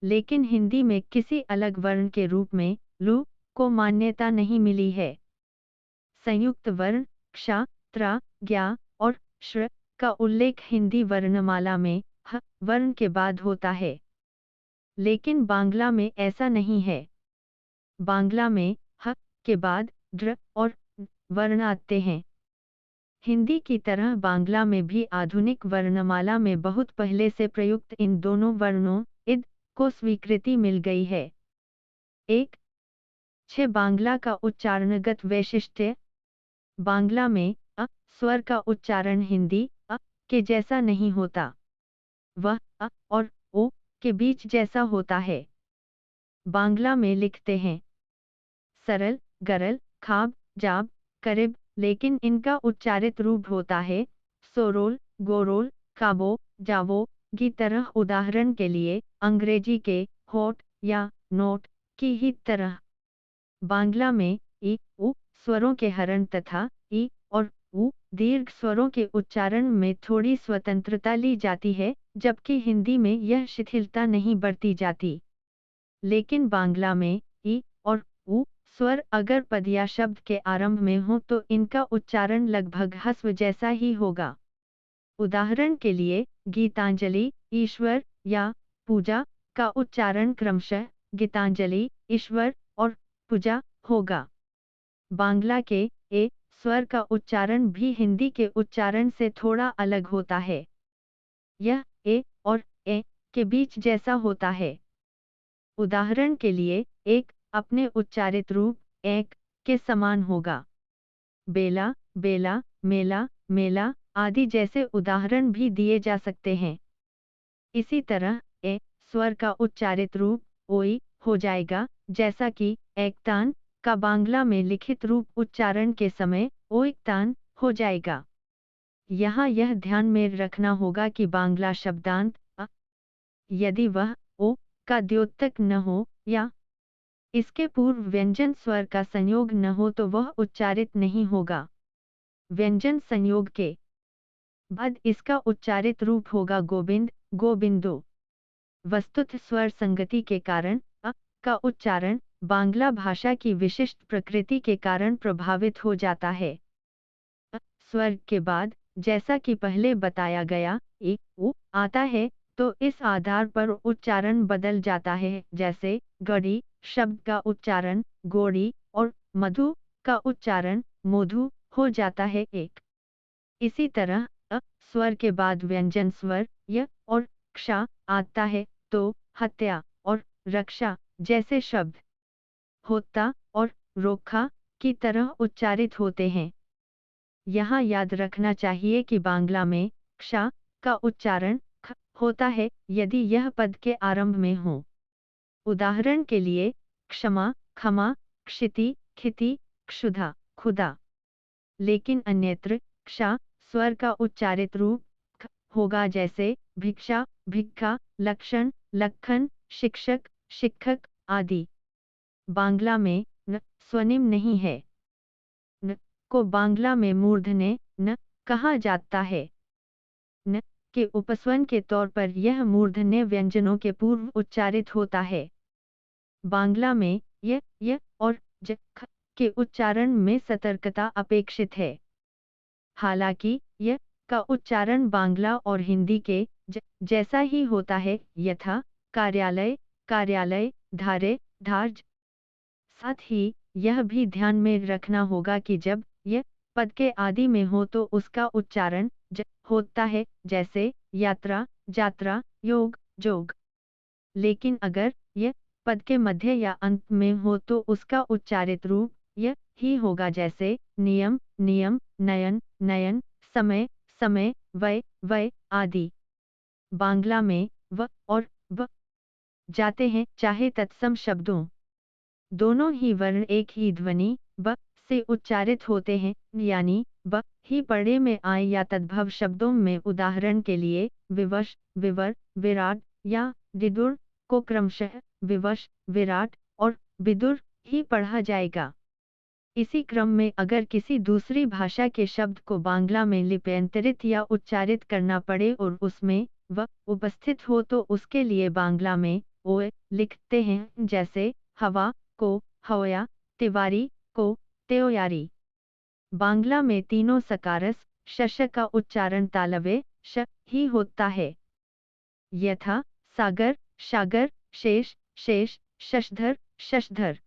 लेकिन हिंदी में किसी अलग वर्ण के रूप में लू को मान्यता नहीं मिली है। संयुक्त वर्ण क्ष, त्र, ज्ञा और श्र का उल्लेख हिंदी वर्णमाला में ह वर्ण के बाद होता है, लेकिन बांग्ला में ऐसा नहीं है। बांग्ला में ह के बाद ड्र और वर्ण आते हैं। हिंदी की तरह बांग्ला में भी आधुनिक वर्णमाला में बहुत पहले से प्रयुक्त इन दोनों वर्णों इद को स्वीकृति मिल गई है। 6 बांग्ला का उच्चारणगत वैशिष्ट्य। बांग्ला में अ स्वर का उच्चारण हिंदी अ के जैसा नहीं होता। वह अ और ओ के बीच जैसा होता है। बांग्ला में लिखते हैं सरल, गरल, खाब, जाब, करीब, लेकिन इनका उच्चारित रूप होता है सोरोल, गोरोल, काबो, जावो की तरह। उदाहरण के लिए अंग्रेजी के होट या नोट की ही तरह। बांग्ला में ई, उ स्वरों के हरण तथा ई और उ दीर्घ स्वरों के उच्चारण में थोड़ी स्वतंत्रता ली जाती है, जबकि हिंदी में यह शिथिलता नहीं बरती जाती। लेकिन बांग्ला में ई और उ स्वर अगर पद या शब्द के आरंभ में हो तो इनका उच्चारण लगभग ह्रस्व जैसा ही होगा। उदाहरण के लिए गीतांजलि ईश्वर या पूजा का उच्चारण क्रमशः गीतांजलि ईश्वर और पूजा होगा। बांग्ला के ए स्वर का उच्चारण भी हिंदी के उच्चारण से थोड़ा अलग होता है। यह ए और ए के बीच जैसा होता है। उदाहरण के लिए एक अपने उच्चारित रूप एक के समान होगा। बेला, बेला, मेला, मेला आदि जैसे उदाहरण भी दिए जा सकते हैं। इसी तरह ए स्वर का उच्चारित रूप ओई हो जाएगा, जैसा कि एकतान का बांग्ला में लिखित रूप उच्चारण के समय ओइकतान हो जाएगा। यहाँ यह ध्यान में रखना होगा कि बांग्ला शब्दांत अ, यदि वह ओ का द्योतक न हो या इसके पूर्व व्यंजन स्वर का संयोग न हो तो वह उच्चारित नहीं होगा। व्यंजन संयोग के बाद इसका उच्चारित रूप होगा गोविंद, गोबिंदो। वस्तुतः स्वर संगति के कारण अ का उच्चारण बांग्ला भाषा की विशिष्ट प्रकृति के कारण प्रभावित हो जाता है। अ स्वर के बाद जैसा कि पहले बताया गया ए उ आता है, तो इस आधार पर उच्चारण बदल जाता है। जैसे गढ़ी शब्द का उच्चारण गोड़ी और मधु का उच्चारण मोधु हो जाता है एक। इसी तरह अ स्वर के बाद व्यंजन स्वर य और क्ष आता है, तो हत्या और रक्षा जैसे शब्द होता और रोखा की तरह उच्चारित होते हैं। यहाँ याद रखना चाहिए कि बांग्ला में क्ष का उच्चारण ख होता है यदि यह पद के आरंभ में हो। उदाहरण के लिए क्षमा, खमा, क्षिति, खिति, क्षुधा, खुदा। लेकिन अन्यत्र क्ष स्वर का उच्चारित रूप ख होगा, जैसे भिक्षा, भिक्खा, लक्षण, लखन, शिक्षक, शिक्षक आदि। बांग्ला में न स्वनिम नहीं है। न को बांग्ला में मूर्धन्य न कहा जाता है। न के उपस्वन के तौर पर यह मूर्धन्य व्यंजनों के पूर्व उच्चारित होता है। बांग्ला में य और ज ख के उच्चारण में सतर्कता अपेक्षित है। हालांकि य का उच्चारण बांग्ला और हिंदी के जैसा ही होता है, यथा कार्यालय, कार्यालय, धारे, धार्ज। साथ ही यह भी ध्यान में रखना होगा कि जब यह पद के आदि में हो तो उसका उच्चारण ज होता है, जैसे यात्रा, जात्रा, योग, जोग। लेकिन अगर यह पद के मध्य या अंत में हो तो उसका उच्चारित रूप यह ही होगा, जैसे नियम, नियम, नयन, नयन, समय, समय, वय, वय आदि। बांग्ला में व और व जाते हैं, चाहे तत्सम शब्दों दोनों ही वर्ण एक ही ध्वनि ब से उच्चारित होते हैं, यानी ब ही पढ़े में आए या तद्भव शब्दों में। उदाहरण के लिए विवश, विवर, विराट या विदुर को क्रमशः विवश, विराट और विदुर ही पढ़ा जाएगा। इसी क्रम में अगर किसी दूसरी भाषा के शब्द को बांग्ला में लिप्यंतरित या उच्चारित करना पड़े और उसमें व उपस्थित हो तो उसके लिए बांग्ला में ओए लिखते हैं, जैसे हवा को हवया, तिवारी को त्योयारी। बांग्ला में तीनों सकारस शश का उच्चारण तालव्य श ही होता है, यथा सागर, शागर, शेष, शेष, शशधर, शशधर।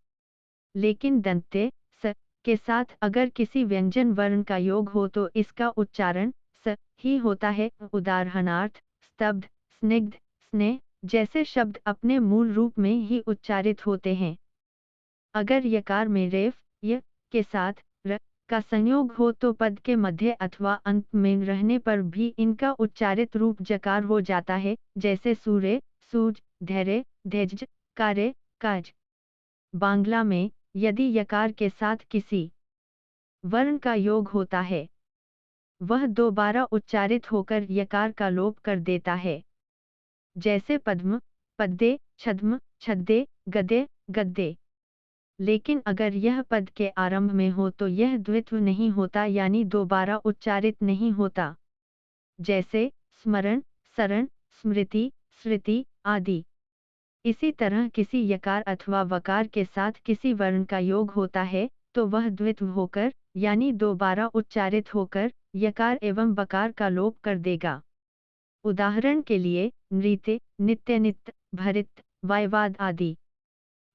लेकिन दंत्य स के साथ अगर किसी व्यंजन वर्ण का योग हो तो इसका उच्चारण स ही होता है। उदाहरणार्थ स्तब्ध, स्निग्ध, स्नेह जैसे शब्द अपने मूल रूप में ही उच्चारित होते हैं। अगर यकार में रेफ य के साथ र का संयोग हो तो पद के मध्य अथवा अंत में रहने पर भी इनका उच्चारित रूप जकार हो जाता है, जैसे सूर्य, सूज, धैर्य, धैर्य, कार्य, काज। बांग्ला में यदि यकार के साथ किसी वर्ण का योग होता है, वह दोबारा उच्चारित होकर यकार का लोप कर देता है, जैसे पद्म, पद्दे, छद्म, छद्दे, गद्दे, गद्दे। लेकिन अगर यह पद के आरंभ में हो तो यह द्वित्व नहीं होता, यानी दोबारा उच्चारित नहीं होता, जैसे स्मरण, शरण, स्मृति, स्मृति आदि। इसी तरह किसी यकार अथवा वकार के साथ किसी वर्ण का योग होता है तो वह द्वित्व होकर यानी दोबारा उच्चारित होकर यकार एवं बकार का लोप कर देगा। उदाहरण के लिए नृत्य, नित्य, नित्य, भरित, वायवाद आदि।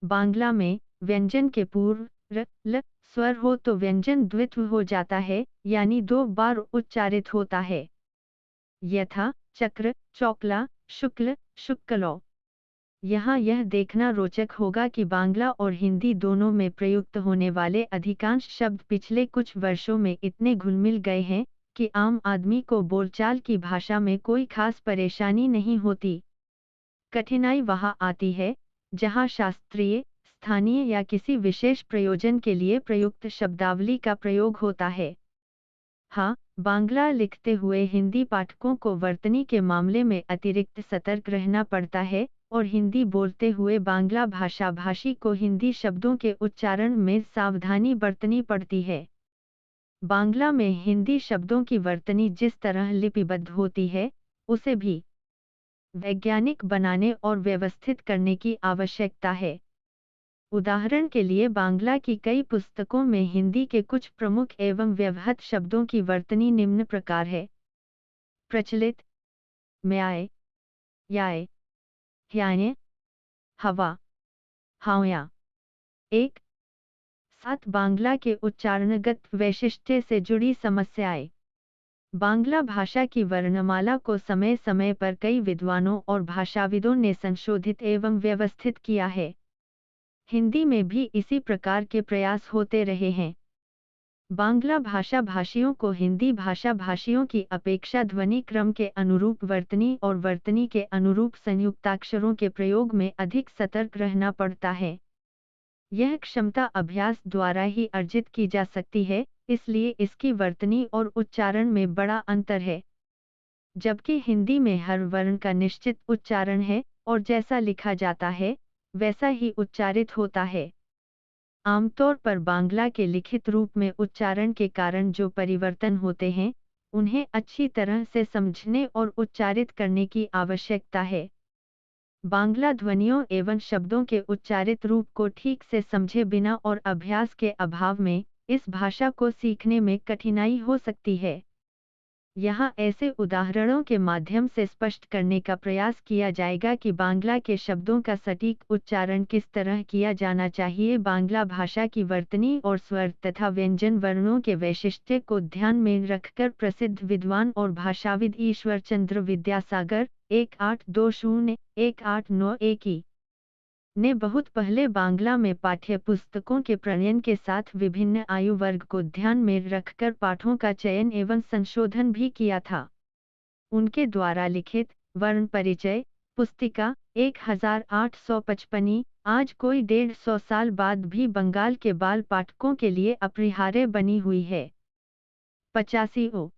बांग्ला में व्यंजन के पूर्व र, ल स्वर हो तो व्यंजन द्वित्व हो जाता है, यानी दो बार उच्चारित होता है, यथा चक्र, चौकला, शुक्ल, शुक्लो। यहाँ यह देखना रोचक होगा कि बांग्ला और हिंदी दोनों में प्रयुक्त होने वाले अधिकांश शब्द पिछले कुछ वर्षों में इतने घुल-मिल गए हैं कि आम आदमी को बोलचाल की भाषा में कोई खास परेशानी नहीं होती। कठिनाई वहाँ आती है जहाँ शास्त्रीय, स्थानीय या किसी विशेष प्रयोजन के लिए प्रयुक्त शब्दावली का प्रयोग होता है। हाँ, बांग्ला लिखते हुए हिंदी पाठकों को वर्तनी के मामले में अतिरिक्त सतर्क रहना पड़ता है और हिंदी बोलते हुए बांग्ला भाषा भाषी को हिंदी शब्दों के उच्चारण में सावधानी बरतनी पड़ती है। बांग्ला में हिंदी शब्दों की वर्तनी जिस तरह लिपिबद्ध होती है, उसे भी वैज्ञानिक बनाने और व्यवस्थित करने की आवश्यकता है। उदाहरण के लिए बांग्ला की कई पुस्तकों में हिंदी के कुछ प्रमुख एवं व्यवहृत शब्दों की वर्तनी निम्न प्रकार है। प्रचलित, म्याय, याय, ह्याय, हवा, हावया। 1. 7 बांग्ला के उच्चारणगत वैशिष्ट्य से जुड़ी समस्याएं। बांग्ला भाषा की वर्णमाला को समय समय पर कई विद्वानों और भाषाविदों ने संशोधित एवं व्यवस्थित किया है। हिंदी में भी इसी प्रकार के प्रयास होते रहे हैं। बांग्ला भाषा भाषियों को हिंदी भाषा भाषियों की अपेक्षा ध्वनि क्रम के अनुरूप वर्तनी और वर्तनी के अनुरूप संयुक्ताक्षरों के प्रयोग में अधिक सतर्क रहना पड़ता है। यह क्षमता अभ्यास द्वारा ही अर्जित की जा सकती है, इसलिए इसकी वर्तनी और उच्चारण में बड़ा अंतर है। जबकि हिंदी में हर वर्ण का निश्चित उच्चारण है और जैसा लिखा जाता है, वैसा ही उच्चारित होता है। आमतौर पर बांग्ला के लिखित रूप में उच्चारण के कारण जो परिवर्तन होते हैं, उन्हें अच्छी तरह से समझने और उच्चारित करने की आवश्यकता है। बांग्ला ध्वनियों एवं शब्दों के उच्चारित रूप को ठीक से समझे बिना और अभ्यास के अभाव में इस भाषा को सीखने में कठिनाई हो सकती है। यहाँ ऐसे उदाहरणों के माध्यम से स्पष्ट करने का प्रयास किया जाएगा कि बांग्ला के शब्दों का सटीक उच्चारण किस तरह किया जाना चाहिए। बांग्ला भाषा की वर्तनी और स्वर तथा व्यंजन वर्णों के वैशिष्ट्य को ध्यान में रखकर प्रसिद्ध विद्वान और भाषाविद ईश्वरचंद्र विद्यासागर 1820-1891 ने बहुत पहले बांग्ला में पाठ्यपुस्तकों के प्रणयन के साथ विभिन्न आयु वर्ग को ध्यान में रखकर पाठों का चयन एवं संशोधन भी किया था। उनके द्वारा लिखित वर्ण परिचय पुस्तिका 1855 आज कोई 150 साल बाद भी बंगाल के बाल पाठकों के लिए अपरिहार्य बनी हुई है। 85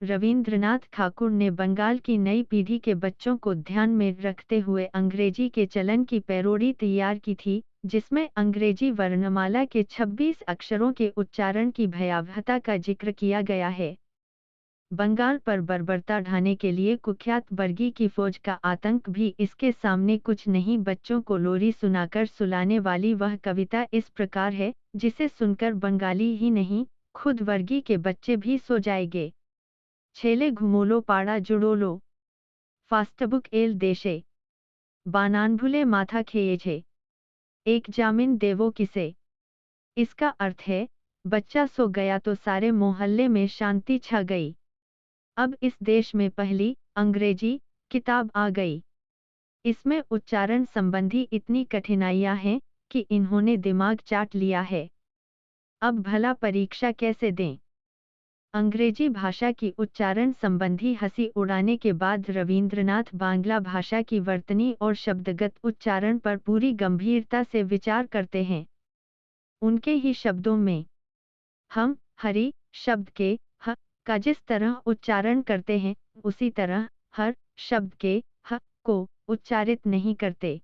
रविंद्रनाथ ठाकुर ने बंगाल की नई पीढ़ी के बच्चों को ध्यान में रखते हुए अंग्रेजी के चलन की पैरोडी तैयार की थी, जिसमें अंग्रेजी वर्णमाला के 26 अक्षरों के उच्चारण की भयावहता का जिक्र किया गया है। बंगाल पर बर्बरता ढाने के लिए कुख्यात बर्गी की फौज का आतंक भी इसके सामने कुछ नहीं। बच्चों को लोरी सुनाकर सुलाने वाली वह कविता इस प्रकार है, जिसे सुनकर बंगाली ही नहीं, खुद वर्गी के बच्चे भी सो जाएंगे। छेले घुमोलो पाड़ा जुड़ोलो, फास्टबुक एल देशे, बानानभुले माथा खेये, एक जामिन देवो किसे। इसका अर्थ है, बच्चा सो गया तो सारे मोहल्ले में शांति छा गई। अब इस देश में पहली अंग्रेजी किताब आ गई। इसमें उच्चारण संबंधी इतनी कठिनाइयां हैं कि इन्होंने दिमाग चाट लिया है। अब भला परीक्षा कैसे दें? अंग्रेजी भाषा की उच्चारण संबंधी हंसी उड़ाने के बाद रविंद्रनाथ बांग्ला भाषा की वर्तनी और शब्दगत उच्चारण पर पूरी गंभीरता से विचार करते हैं। उनके ही शब्दों में, हम हरि शब्द के ह का जिस तरह उच्चारण करते हैं, उसी तरह हर शब्द के ह को उच्चारित नहीं करते।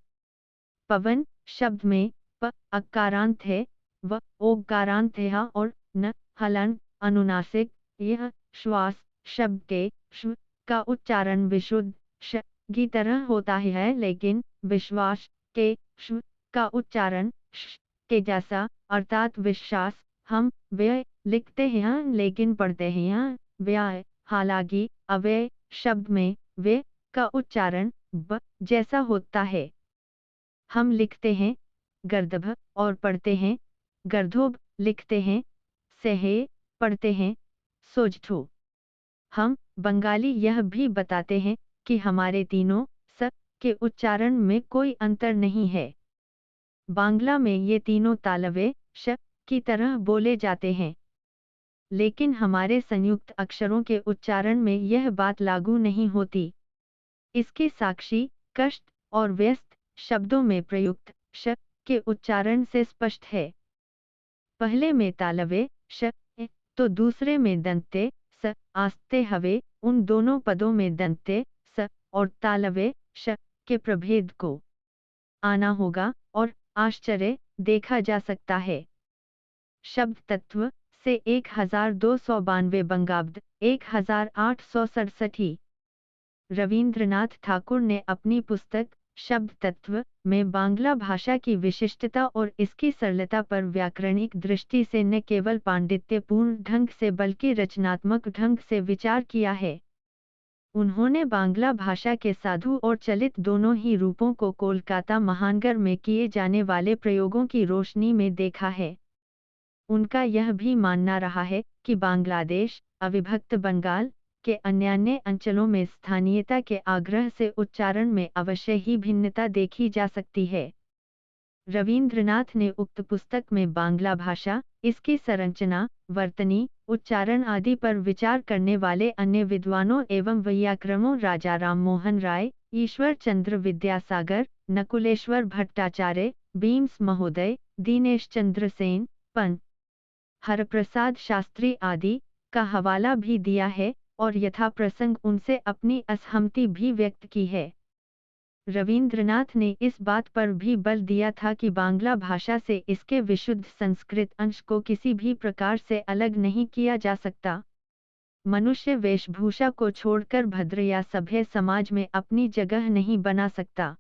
पवन शब्द में प अकारांत है, व ओकारांत है और न हलन अनुनासिक। यह श्वास शब्द के श्व का उच्चारण विशुद्ध श की तरह होता है, लेकिन विश्वास के श्व का उच्चारण श के जैसा, अर्थात विश्वास हम व्यय लिखते हैं लेकिन पढ़ते हैं व्यय। हालांकि अव्यय शब्द में व्यय का उच्चारण ब जैसा होता है। हम लिखते हैं गर्दभ और पढ़ते हैं गर्दोब, लिखते हैं सहे, पढ़ते हैं सोजठो। हम बंगाली यह भी बताते हैं कि हमारे तीनों स के उच्चारण में कोई अंतर नहीं है। बांग्ला में ये तीनों तालव्य श की तरह बोले जाते हैं, लेकिन हमारे संयुक्त अक्षरों के उच्चारण में यह बात लागू नहीं होती। इसकी साक्षी कष्ट और व्यस्त शब्दों में प्रयुक्त श के उच्चारण से स्पष्ट है। पहले में तालव्य श तो दूसरे में दंते स आस्ते हवे। उन दोनों पदों में दंते स और तालव्य श के प्रभेद को आना होगा और आश्चर्य देखा जा सकता है। शब्द तत्व से 1292 बंगाब्द 1867। रविंद्रनाथ ठाकुर ने अपनी पुस्तक शब्द तत्व में बांग्ला भाषा की विशिष्टता और इसकी सरलता पर व्याकरणिक दृष्टि से न केवल पांडित्यपूर्ण ढंग से बल्कि रचनात्मक ढंग से विचार किया है। उन्होंने बांग्ला भाषा के साधु और चलित दोनों ही रूपों को कोलकाता महानगर में किए जाने वाले प्रयोगों की रोशनी में देखा है। उनका यह भी मानना रहा है कि बांग्लादेश अविभक्त बंगाल के अन्यान्य अंचलों में स्थानीयता के आग्रह से उच्चारण में अवश्य ही भिन्नता देखी जा सकती है। रविंद्रनाथ ने उक्त पुस्तक में बांग्ला भाषा, इसकी संरचना, वर्तनी, उच्चारण आदि पर विचार करने वाले अन्य विद्वानों एवं वैयाकरणों राजा राममोहन राय, ईश्वर चंद्र विद्यासागर, नकुलेश्वर भट्टाचार्य, बीम्स महोदय, दीनेश चंद्र सेन, पंत हरप्रसाद शास्त्री आदि का हवाला भी दिया है और यथाप्रसंग उनसे अपनी असहमति भी व्यक्त की है। रविंद्रनाथ ने इस बात पर भी बल दिया था कि बांग्ला भाषा से इसके विशुद्ध संस्कृत अंश को किसी भी प्रकार से अलग नहीं किया जा सकता। मनुष्य वेशभूषा को छोड़कर भद्र या सभ्य समाज में अपनी जगह नहीं बना सकता।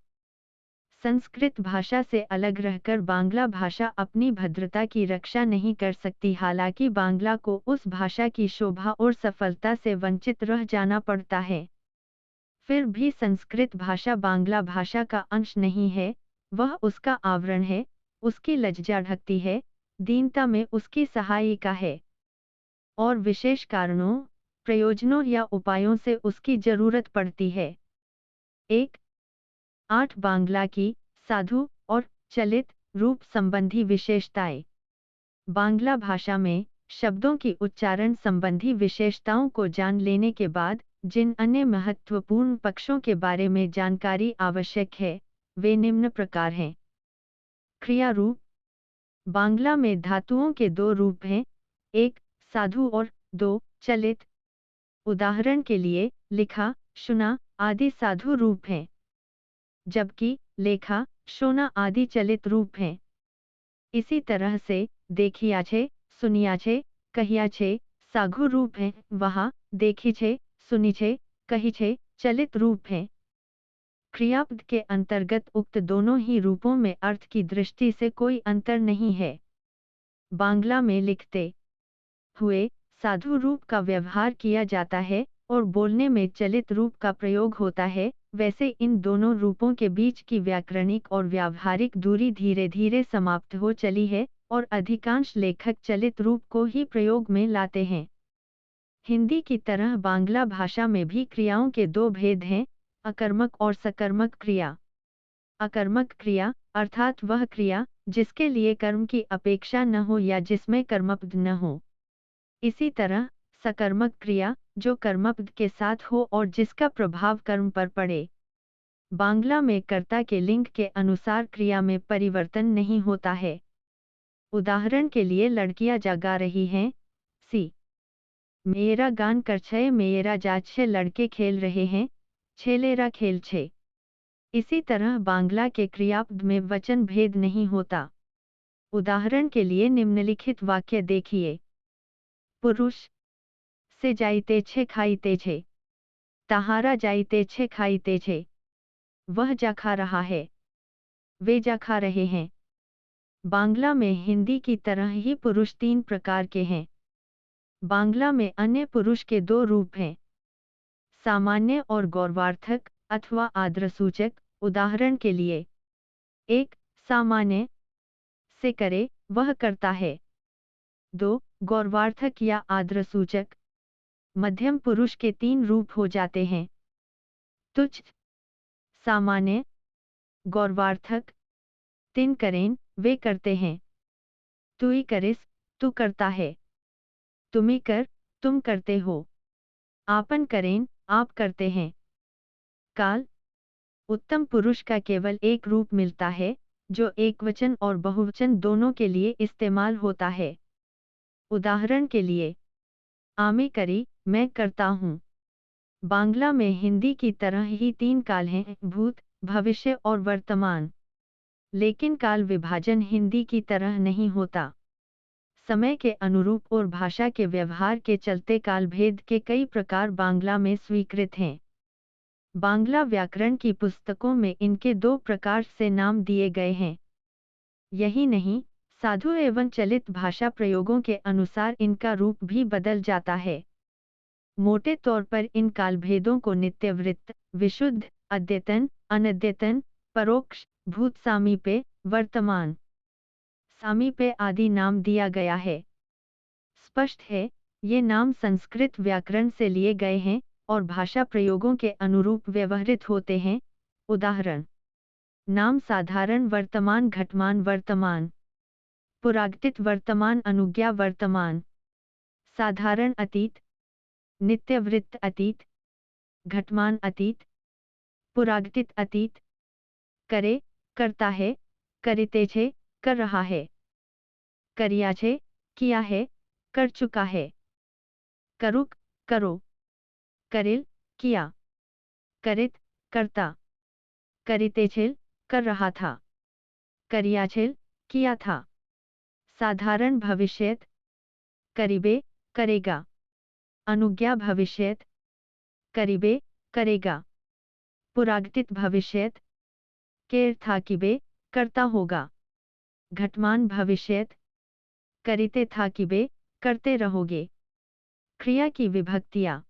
संस्कृत भाषा से अलग रहकर बांग्ला भाषा अपनी भद्रता की रक्षा नहीं कर सकती। हालांकि बांग्ला को उस भाषा की शोभा और सफलता से वंचित रह जाना पड़ता है। फिर भी संस्कृत भाषा बांग्ला भाषा का अंश नहीं है, वह उसका आवरण है, उसकी लज्जा ढकती है, दीनता में उसकी सहायिका है और विशेष कारणों, प्रयोजनों या उपायों से उसकी जरूरत पड़ती है। 8 बांग्ला की साधु और चलित रूप संबंधी विशेषताएं। बांग्ला भाषा में शब्दों की उच्चारण संबंधी विशेषताओं को जान लेने के बाद जिन अन्य महत्वपूर्ण पक्षों के बारे में जानकारी आवश्यक है, वे निम्न प्रकार हैं। क्रिया रूप। बांग्ला में धातुओं के 2 रूप हैं, एक साधु और 2 चलित। उदाहरण के लिए लिखा, सुना आदि साधु रूप हैं, जबकि लेखा, शोना आदि चलित रूप हैं। इसी तरह से देखिया छे, सुनिया छे, कहिया छे साघु रूप हैं, वहाँ देखी छे, सुनी छे, कही छे चलित रूप हैं। क्रियापद के अंतर्गत उक्त दोनों ही रूपों में अर्थ की दृष्टि से कोई अंतर नहीं है। बांग्ला में लिखते हुए साधु रूप का व्यवहार किया जाता है और बोलने में चलित रूप का प्रयोग होता है, वैसे इन दोनों रूपों के बीच की व्याकरणिक और व्यावहारिक दूरी धीरे धीरे समाप्त हो चली है और अधिकांश लेखक चलित रूप को ही प्रयोग में लाते हैं। हिंदी की तरह बांग्ला भाषा में भी क्रियाओं के दो भेद हैं, अकर्मक और सकर्मक क्रिया। अकर्मक क्रिया अर्थात वह क्रिया जिसके लिए कर्म की अपेक्षा न हो या जिसमें कर्मपद न हो। इसी तरह सकर्मक क्रिया जो कर्मपद के साथ हो और जिसका प्रभाव कर्म पर पड़े। बांग्ला में कर्ता के लिंग के अनुसार क्रिया में परिवर्तन नहीं होता है। उदाहरण के लिए लड़कियां जा गा रही हैं, सी मेरा गान कर छे, मेरा जात छे, लड़के खेल रहे हैं, छेलेरा खेल छे। इसी तरह बांग्ला के क्रियापद में वचन भेद नहीं होता। उदाहरण के लिए निम्नलिखित वाक्य देखिए। पुरुष से जाइते छे खाइते छे, तहारा जाइते छे खाइते छे, वह जा खा रहा है, वे जा खा रहे हैं। बांग्ला में हिंदी की तरह ही पुरुष तीन प्रकार के हैं। बांग्ला में अन्य पुरुष के दो रूप हैं, सामान्य और गौरवार्थक अथवा आदरसूचक। उदाहरण के लिए, एक सामान्य से करे, वह करता है। दो गौरवार्थक या आदरसूचक। मध्यम पुरुष के तीन रूप हो जाते हैं, तुच्छ, सामान्य, गौरवार्थक। तिन करें, वे करते हैं। तुई करिस, तू करता है। तुम्ही कर, तुम करते हो। आपन करें, आप करते हैं। काल उत्तम पुरुष का केवल एक रूप मिलता है, जो एकवचन और बहुवचन दोनों के लिए इस्तेमाल होता है। उदाहरण के लिए, आमे करी, मैं करता हूँ। बांग्ला में हिंदी की तरह ही तीन काल हैं, भूत, भविष्य और वर्तमान। लेकिन काल विभाजन हिंदी की तरह नहीं होता। समय के अनुरूप और भाषा के व्यवहार के चलते काल भेद के कई प्रकार बांग्ला में स्वीकृत हैं। बांग्ला व्याकरण की पुस्तकों में इनके दो प्रकार से नाम दिए गए हैं। यही नहीं, साधु एवं चलित भाषा प्रयोगों के अनुसार इनका रूप भी बदल जाता है। मोटे तौर पर इन कालभेदों को नित्यवृत्त, विशुद्ध, अद्यतन, अनद्यतन, परोक्ष, भूत सामीप्य, वर्तमान सामीप्य आदि नाम दिया गया है। स्पष्ट है, ये नाम संस्कृत व्याकरण से लिए गए हैं और भाषा प्रयोगों के अनुरूप व्यवहृत होते हैं। उदाहरण, नाम साधारण वर्तमान घटमान वर्तमान, पुरागतित वर्तमान अनुज्ञा वर्तमान, साधारण अतीत, नित्यवृत्त अतीत, घटमान अतीत, पुरागतित अतीत। करे, करता है, करिते छे, कर रहा है। करिया छे, किया है, कर चुका है। करुक, करो। करिल, किया। करित, करता। करिते छिल, कर रहा था। करिया छिल, किया था। साधारण भविष्यत, करिबे, करेगा। अनुज्ञा भविष्यत, करिबे, करेगा। पुरागतित भविष्यत, केर थाकिबे, करता होगा। घटमान भविष्यत, करिते थाकिबे, करते रहोगे। क्रिया की विभक्तियाँ।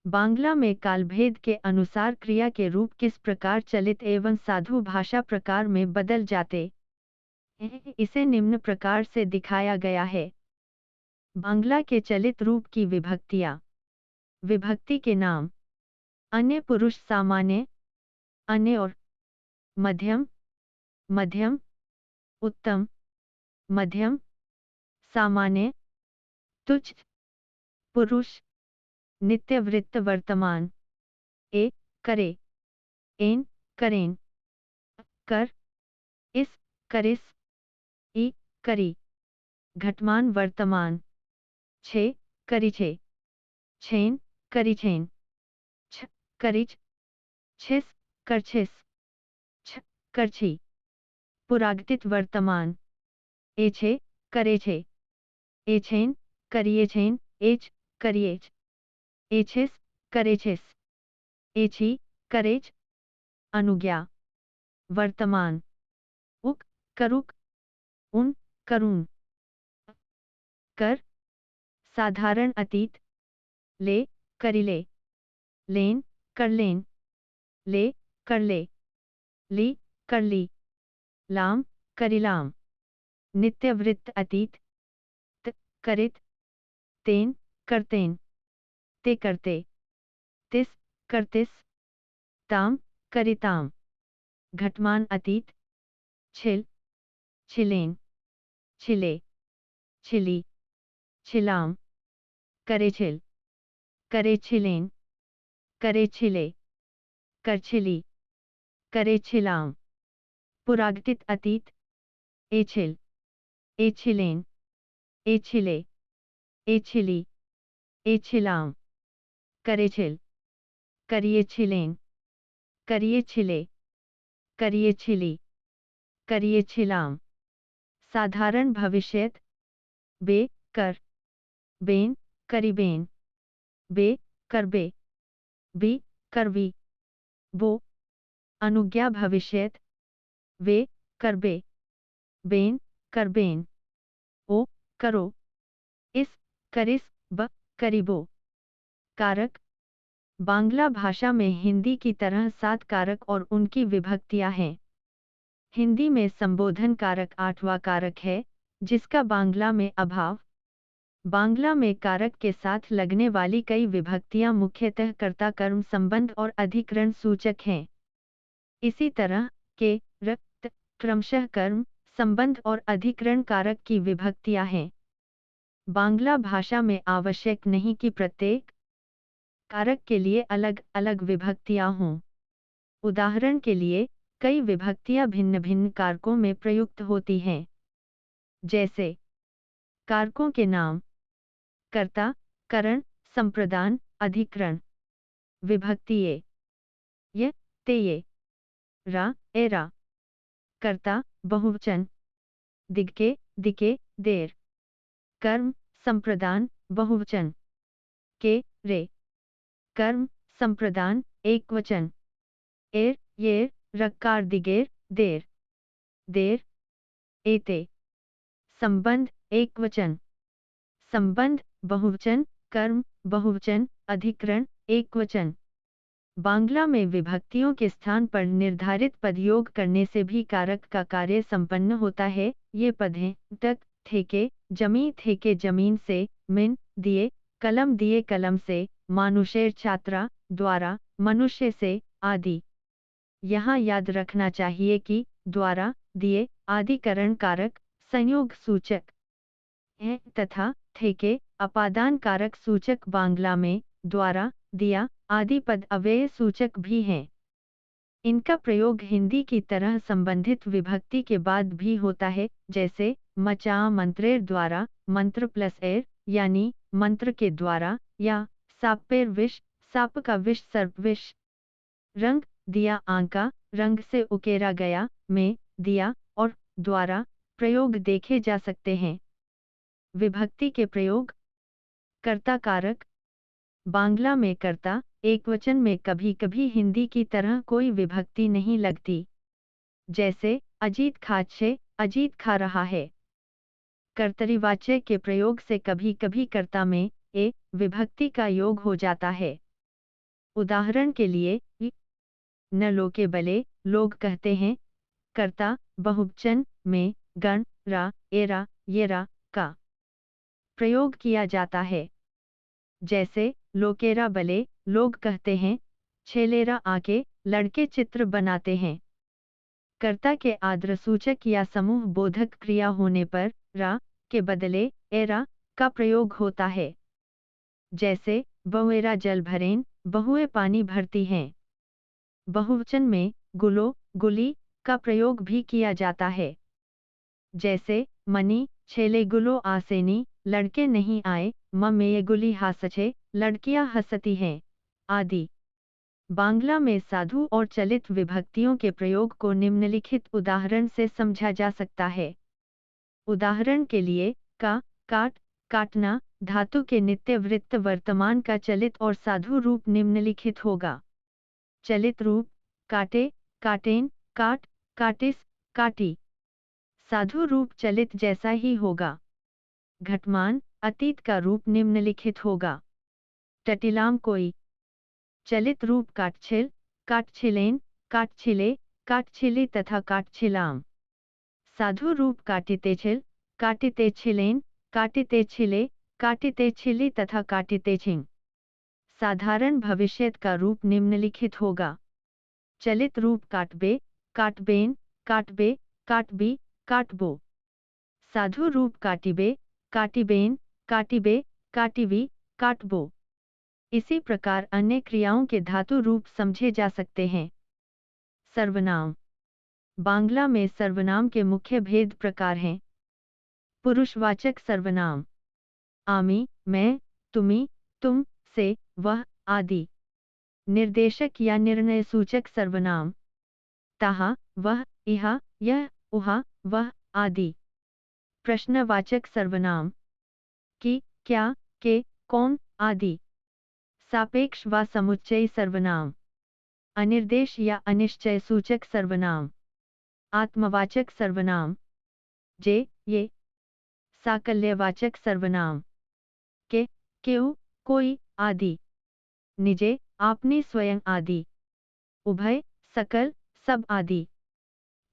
बांग्ला में कालभेद के अनुसार क्रिया के रूप किस प्रकार चलित एवं साधु भाषा प्रकार में बदल जाते हैं, इसे निम्न प्रकार से दिखाया गया है। बांग्ला के चलित रूप की विभक्तियाँ। विभक्ति के नाम। अन्य पुरुष सामान्य, अन्य और मध्यम, मध्यम, उत्तम, मध्यम, सामान्य, तुच्छ, पुरुष, नित्यवृत्त वर्तमान। ए, करे, एन, करें, कर, इस, करिस, ई, करी। घटमान वर्तमान। छे, करिछे, छेन, करिछेन, छ करिच, छिस करछिस, छ करछी। पुरागतित वर्तमान, एछे करेछे, एछेन करिएछेन, एच करिएच, एछिस करेछिस, एछी करेच। अनुज्ञा, वर्तमान, उक करुक, उन करून। कर, साधारण अतीत, ले करिले, लेन करलेन, ले करले, ली करली, लाम करिलाम। नित्यवृत्त अतीत, त करित, तेन करतेन, ते करते, तिस करतिस, ताम करिताम। घटमान अतीत, छिल छिलेन, छिले, छिली, छिलाम। करेछिल, करेछिलेन, करेछिले, करछिली, करेछिलाम। पुरागतित अतीत, एछिल, एछिलेन, एछिले, एछिली, एछिलाम। करेछिल, करिएछिलेन, करिएछिले, करिएछिली, करिएछिलाम। साधारण भविष्यत, बे कर, बेन करिबेन, बे करबे, बी करवी, बो। अनुज्ञा भविष्यत, वे करबे, बेन करबेन, ओ करो, इस करिस, ब करिबो। कारक, बांग्ला भाषा में हिंदी की तरह 7 कारक और उनकी विभक्तियां हैं। हिंदी में संबोधन कारक 8वां कारक है, जिसका बांग्ला में अभाव। बांग्ला में कारक के साथ लगने वाली कई विभक्तियां मुख्यतः कर्ता कर्म संबंध और अधिकरण सूचक हैं। इसी तरह के, रक्त, क्रमशः कर्म, संबंध और अधिकरण कारक की विभक्तियां हैं। बांग्ला भाषा में आवश्यक नहीं कि प्रत्येक कारक के लिए अलग अलग विभक्तियां हों। उदाहरण के लिए, कई विभक्तियां भिन्न भिन्न कारकों में प्रयुक्त होती हैं। जैसे कारकों के नाम, कर्ता, करण, संप्रदान, अधिकरण। विभक्ति ये, ते ये, रा, एरा। कर्ता, बहुवचन, दिग्के, दिके, देर। कर्म, संप्रदान, बहुवचन, के, रे। कर्म, संप्रदान, एकवचन, एर, येर, रकार दिगेर, देर। देर, एते। संबंध, एकवचन, संबंध, बहुवचन, कर्म, बहुवचन, अधिकरण, एकवचन। बांग्ला में विभक्तियों के स्थान पर निर्धारित पदयोग करने से भी कारक का कार्य संपन्न होता है। ये पद हैं तक, ठेके, जमी ठेके जमीन से, मिन, दिए कलम से, मानुषेर छात्रा, द्वारा, मनुष्य से, आदि। यहाँ याद रखना चाहिए कि द्वारा, दिए, आदि करण कारक, संयोग सूचक है तथा ठेके, अपादान कारक सूचक बांग्ला में, द्वारा, दिया, आदि पद अव्यय सूचक भी हैं। इनका प्रयोग हिंदी की तरह संबंधित विभक्ति के बाद भी होता है, जैसे मचा मंत्रेर द्वारा, मंत्र प्लस एर, यानी मंत्र के द्वारा, या सापेर विष, साप का विष सर्प विष। रंग, दिया आंका, रंग से उकेरा गया, में, दिया, और द्वारा प्रयोग देखे जा सकते हैं। विभक्ति के प्रयोग, कर्ता कारक। बांग्ला में कर्ता, एकवचन में कभी कभी हिंदी की तरह कोई विभक्ति नहीं लगती। जैसे अजीत खाच्छे, अजीत खा रहा है। कर्तरीवाच्य के प्रयोग से कभी कभी कर्ता में ए विभक्ति का योग हो जाता है। उदाहरण के लिए, न लोके बले, लोग कहते हैं। कर्ता, बहुवचन में गण, रा, एरा, येरा का प्रयोग किया जाता है। जैसे लोकेरा बले, लोग कहते हैं। छेलेरा आके, लड़के चित्र बनाते हैं। कर्ता के आद्रसूचक या समूह बोधक क्रिया होने पर रा के बदले एरा का प्रयोग होता है। जैसे बहुएरा जल भरेन, बहुए पानी भरती हैं। बहुवचन में गुलो, गुली का प्रयोग भी किया जाता है। जैसे मनी, छेले गुलो आसेनी, लड़के नहीं आए, म में गुली हासछे, लड़कियां हंसती हैं, आदि। बांग्ला में साधु और चलित विभक्तियों के प्रयोग को निम्नलिखित उदाहरण से समझा जा सकता है। उदाहरण के लिए, का, काट, काटना धातु के नित्य वृत्त वर्तमान का चलित और साधु रूप निम्नलिखित होगा। चलित रूप, काटे, काटेन, काट, काटिस, काटी। साधु रूप चलित जैसा ही होगा। घटमान, अतीत का रूप निम्नलिखित होगा। टटिलाम कोई। चलित रूप काटछिल, काटछिलेन, काटछिले, काटछिली तथा काटछिलाम। साधु रूप काटितेछिल, काटितेछिलेन, काटितेछिले, काटितेछिली तथा काटितेछिंग। साधारण भविष्यत का रूप निम्नलिखित होगा। चलित रूप काटबे, काटबेन, काटबे, काटबी, काटबो। साधु रूप काटिबे, काटिबेन, काटिबे, काटिबी, काटबो। इसी प्रकार अन्य क्रियाओं के धातु रूप समझे जा सकते हैं। सर्वनाम। बांग्ला में सर्वनाम के मुख्य भेद प्रकार हैं। पुरुषवाचक सर्वनाम, आमी, मैं, तुम्ही, तुम, से, वह, आदि। निर्देशक या निर्णय सूचक सर्वनाम, ताहा, वह, इहा, यह, उहा, वह, आदि। प्रश्नवाचक सर्वनाम, कि, क्या, के, कौन, आदि। सापेक्ष व समुच्चयी सर्वनाम, अनिर्देश या अनिश्चय सूचक सर्वनाम। आत्मवाचक सर्वनाम, जे, ये। साकल्यवाचक सर्वनाम, के, क्यों, कोई, आदि। निजे, आपने, स्वयं, आदि। उभय, सकल, सब, आदि।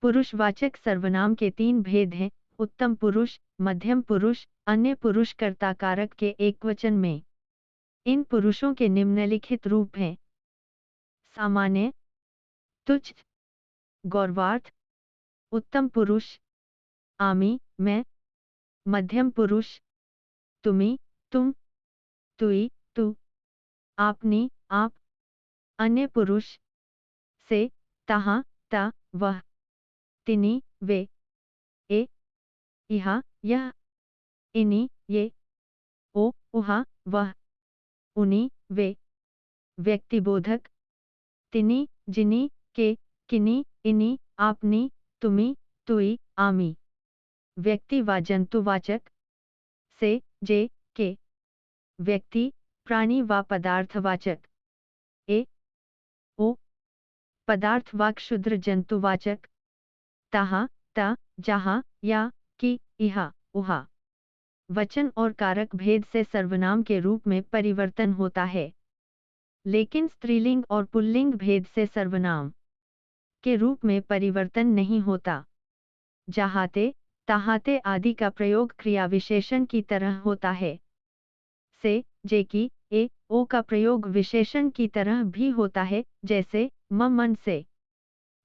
पुरुषवाचक सर्वनाम के 3 भेद हैं: उत्तम पुरुष, मध्यम पुरुष, अन्य पुरुष कर्ता कारक के एकवचन में। इन पुरुषों के निम्नलिखित रूप हैं: सामान्य, तुच्छ, गौरवार्थ, उत्तम पुरुष, आमी, मैं, मध्यम पुरुष, तुम्ही, तुम, तुई, तू, आपनी, आप, अन्य पुरुष, से, तहाँ, ता, वह, तिनी, वे, ए, इहा, यह, इनी, ये, ओ, उहा, वह, उनी, वे। व्यक्तिबोधक, तिनी, जिनी, के, किनी, इनी, आपनी, तुमी, तुई, आमी। व्यक्ति व जंतुवाचक, से, जे, के। व्यक्ति, प्राणी व पदार्थवाचक, ए, ओ। पदार्थ व क्षुद्र जंतुवाचक, तहा, ता, जहाँ, या, की, इहा, उहा। वचन और कारक भेद से सर्वनाम के रूप में परिवर्तन होता है, लेकिन स्त्रीलिंग और पुल्लिंग भेद से सर्वनाम के रूप में परिवर्तन नहीं होता। जहाते, तहाते आदि का प्रयोग क्रिया विशेषण की तरह होता है। से, जे की, ए, ओ का प्रयोग विशेषण की तरह भी होता है, जैसे म, मन से।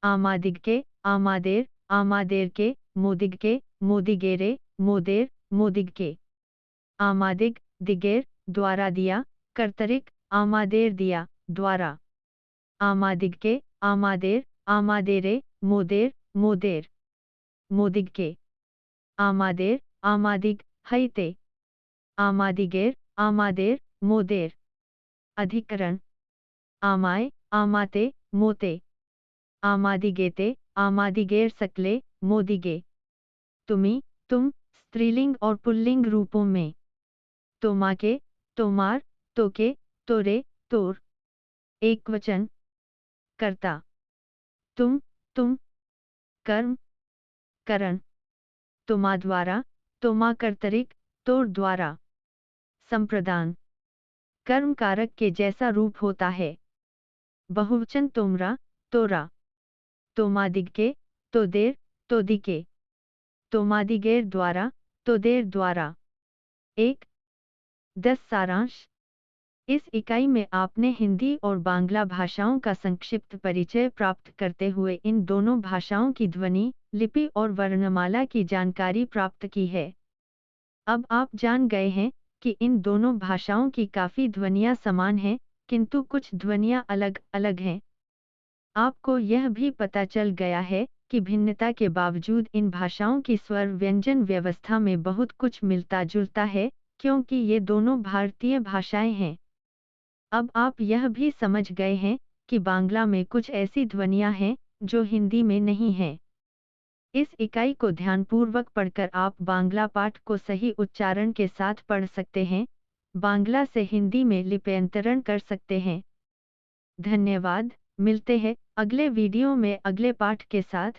आमादिग के, आमादेर, आमादेर के, मोदिग के, मोदिगेरे, मोदेर, मोदिग के। आमादिग, दिगेर, द्वारा दिया, कर्तरिक, आमादेर दिया, द्वारा। आमादिग के, आमादेर, आमादेरे, मोदेर, मोदेर, मोदिग के। आमादेर, आमादिग, हईते। आमादिगेर, आमादेर, मोदेर। अधिकरण, आमाय, आमाते, मोते। आमादिगेते, आमादिगेर सकले, मोदिगे। तुमी, तुम, स्त्रीलिंग और पुल्लिंग रूपों में। तोमाके, तोमार, तोके, तोरे, तोर। एकवचन, कर्ता, तुम, तुम। कर्म, करण, तुमा द्वारा, तोमा कर्तरिक, तोर द्वारा। संप्रदान, कर्म कारक के जैसा रूप होता है। बहुवचन तोमरा, तोरा। तोमादिगके, तोदेर, तोदिके। तोमादिगेर द्वारा, तोदेर द्वारा। 1.10 सारांश। इस इकाई में आपने हिंदी और बांग्ला भाषाओं का संक्षिप्त परिचय प्राप्त करते हुए इन दोनों भाषाओं की ध्वनि, लिपि और वर्णमाला की जानकारी प्राप्त की है। अब आप जान गए हैं कि इन दोनों भाषाओं की काफ़ी ध्वनियाँ समान हैं, किंतु कुछ ध्वनियाँ अलग अलग हैं। आपको यह भी पता चल गया है कि भिन्नता के बावजूद इन भाषाओं की स्वर व्यंजन व्यवस्था में बहुत कुछ मिलता जुलता है, क्योंकि ये दोनों भारतीय भाषाएं हैं। अब आप यह भी समझ गए हैं कि बांग्ला में कुछ ऐसी ध्वनियाँ हैं जो हिंदी में नहीं हैं। इस इकाई को ध्यानपूर्वक पढ़कर आप बांग्ला पाठ को सही उच्चारण के साथ पढ़ सकते हैं, बांग्ला से हिंदी में लिप्यंतरण कर सकते हैं। धन्यवाद, मिलते हैं अगले वीडियो में अगले पाठ के साथ।